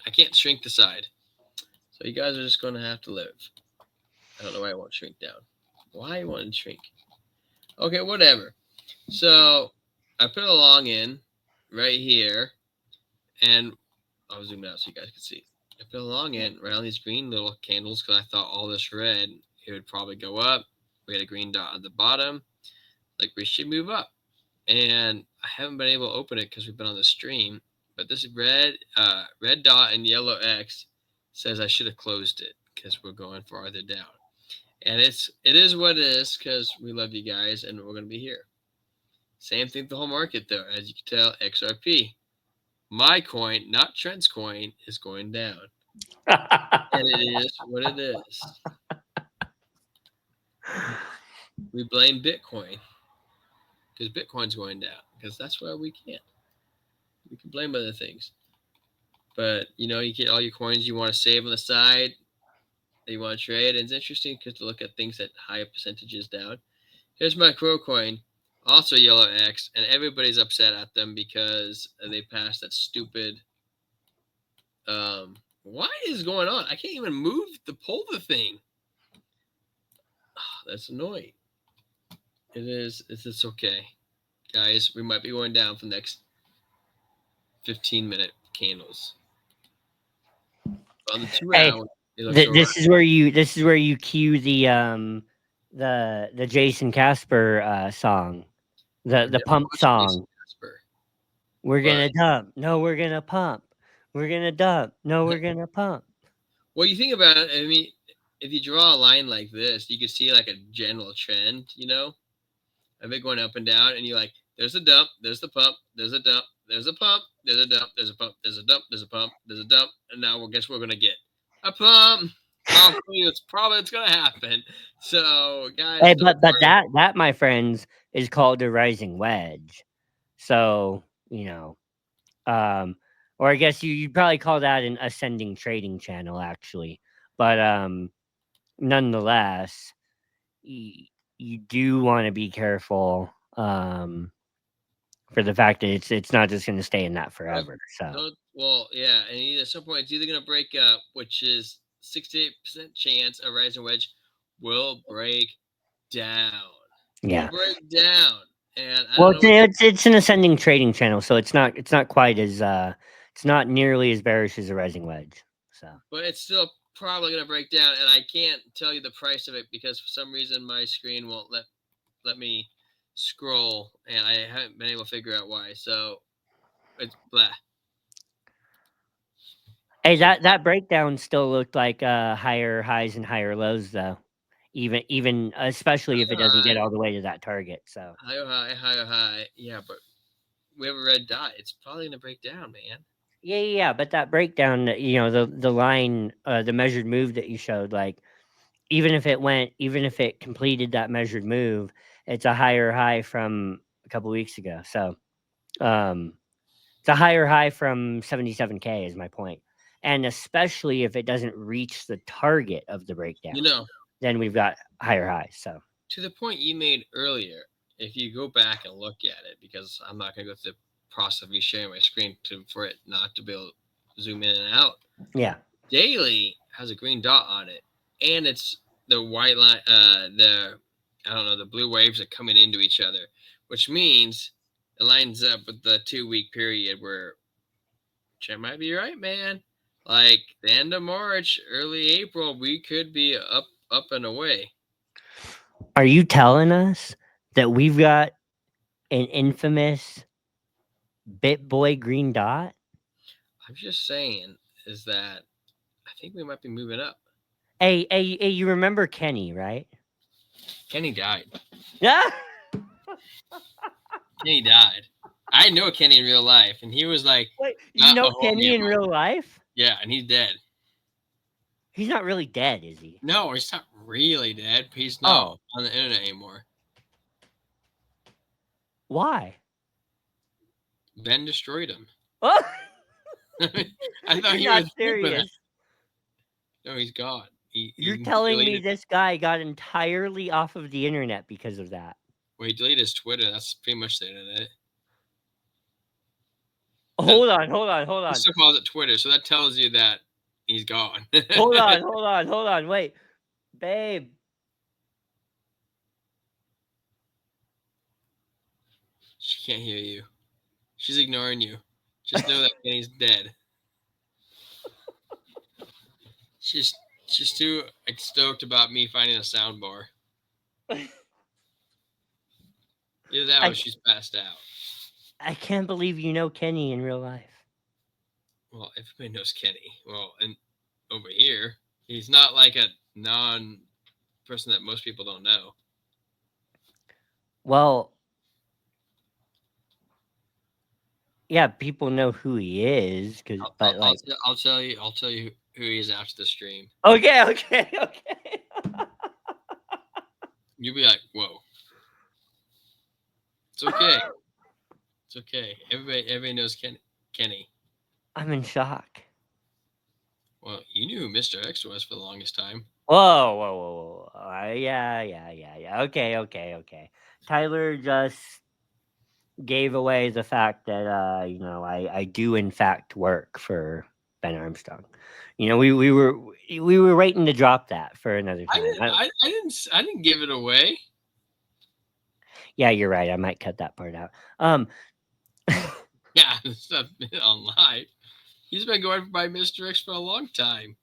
I can't shrink the side. So you guys are just going to have to live. I don't know why I won't shrink down. Why won't it shrink? Okay, whatever. So I put a long in right here, and I'll zoom out so you guys can see. I put a long in right on these green little candles because I thought all this red, it would probably go up. We had a green dot at the bottom. Like, we should move up. And I haven't been able to open it because we've been on the stream. But this red dot and yellow X says I should have closed it because we're going farther down. And it is what it is because we love you guys and we're going to be here. Same thing with the whole market, though. As you can tell, XRP, my coin, not Trent's coin, is going down. And it is what it is. We blame Bitcoin because Bitcoin's going down because that's why we can't. We can blame other things. But you know, you get all your coins you want to save on the side that you want to trade. And it's interesting because to look at things at higher percentages down. Here's my Crow coin, also yellow X, and everybody's upset at them because they passed that stupid. What is going on? I can't even move to pull the thing. Oh, that's annoying. It is. It's okay, guys. We might be going down for the next 15-minute candles. On the 2 Hey, hour, it looks alright. this is where you cue the Jason Casper song, the pump song. We're gonna dump. No, we're gonna pump. We're gonna dump. No, we're gonna pump. Well, you think about it. I mean, if you draw a line like this, you can see like a general trend. You know, of it going up and down, and you're like, there's a dump, there's the pump, there's a dump, there's a pump, there's a dump, there's a pump, there's a dump, there's a pump, there's a dump, and now well, guess what we're gonna get? A pump. It's gonna happen. So, guys, hey, but that my friends is called a rising wedge. So or I guess you'd probably call that an ascending trading channel, actually. But nonetheless, you do want to be careful for the fact that it's not just going to stay in that forever. So well, yeah, and at some point it's either going to break up, which is 68% chance a rising wedge will break down. Yeah, will break down. And it's an ascending trading channel, so it's not quite as it's not nearly as bearish as a rising wedge. So, but it's still probably going to break down, and I can't tell you the price of it because for some reason my screen won't let me scroll, and I haven't been able to figure out why. So it's blah. Hey, that breakdown still looked like higher highs and higher lows, though. Even especially if it doesn't get all the way to that target. So high. Yeah, but we have a red dot. It's probably gonna break down, man. Yeah. But that breakdown, the line, the measured move that you showed, like even if it completed that measured move, it's a higher high from a couple weeks ago. So, it's a higher high from 77K is my point. And especially if it doesn't reach the target of the breakdown, then we've got higher highs. So to the point you made earlier, if you go back and look at it, because I'm not going to go through the process of resharing my screen for it not to be able to zoom in and out. Yeah. Daily has a green dot on it, and it's the white line, the blue waves are coming into each other, which means it lines up with the 2-week period where Jim might be right, man. Like the end of March, early April, we could be up and away. Are you telling us that we've got an infamous BitBoy green dot? I'm just saying is that I think we might be moving up. Hey, you remember Kenny, right? Kenny died. Yeah. Kenny died. I know Kenny in real life, and he was like, wait, you know Kenny in real life? Yeah, and he's dead. He's not really dead, is he? No, he's not really dead. He's not on the internet anymore. Why? Ben destroyed him. Oh, I thought he was serious. No, he's gone. You're telling me this guy got entirely off of the internet because of that? Well, he deleted his Twitter. That's pretty much the internet. Hold on. He still calls it Twitter, so that tells you that he's gone. hold on. Wait, babe. She can't hear you. She's ignoring you. Just know that Kenny's dead. She's too stoked about me finding a sound bar. Either that or she's passed out. I can't believe you know Kenny in real life. Well, everybody knows Kenny. Well, and over here, he's not like a non-person that most people don't know. Well, yeah, people know who he is. I'll tell you who he is after the stream. Okay. You'll be like, whoa. It's okay. It's okay. Everybody knows Kenny. I'm in shock. Well, you knew who Mr. X was for the longest time. Whoa. Yeah. Okay. Tyler just gave away the fact that I do in fact work for Ben Armstrong. We were waiting to drop that for another time. I didn't give it away. Yeah, you're right. I might cut that part out. Yeah, it's not been on live. He's been going by Mr. X for a long time.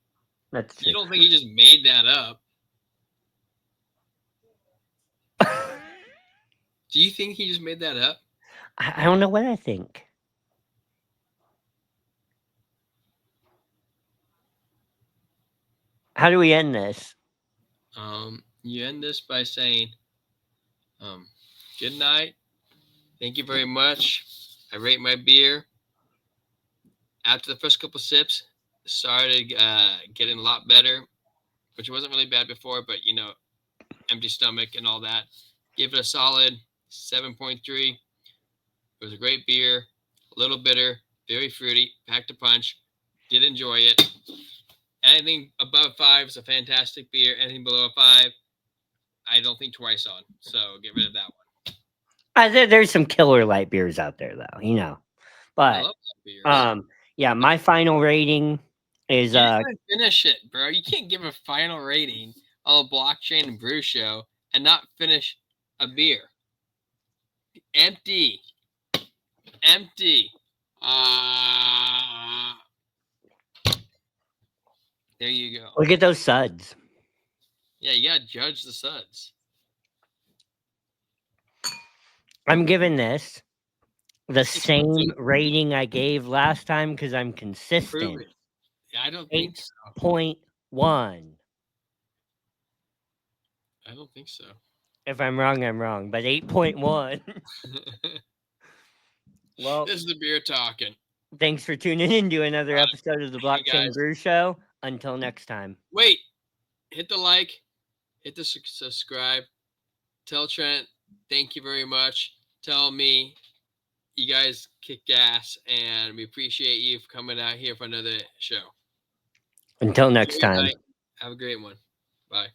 That's true. You don't think he just made that up? Do you think he just made that up? I don't know what I think. How do we end this? You end this by saying, good night. Thank you very much. I rate my beer. After the first couple sips, started getting a lot better, which wasn't really bad before, but empty stomach and all that. Give it a solid 7.3. It was a great beer, a little bitter, very fruity, packed a punch. Did enjoy it. Anything above 5 is a fantastic beer. Anything below a 5, I don't think twice on. So get rid of that one. There's some killer light beers out there, though. I But love that beer. yeah, my final rating is You didn't finish it, bro. You can't give a final rating on a blockchain and brew show and not finish a beer. Empty. There you go. look at those suds. Yeah, you gotta judge the suds. I'm giving this the It's same legit. rating I gave last time because I'm Prove consistent. it. Yeah, I don't think so. 8.1. I don't think so. If I'm wrong, I'm wrong. But 8.1. Well, This is the beer talking. thanks for tuning in to another episode of the thank you, Blockchain guys. Brew Show. Until next time. Wait, hit the like, hit the subscribe. Tell Trent, thank you very much. Tell me, you guys kick ass, and we appreciate you for coming out here for another show. Until next time. Have a great one. Bye.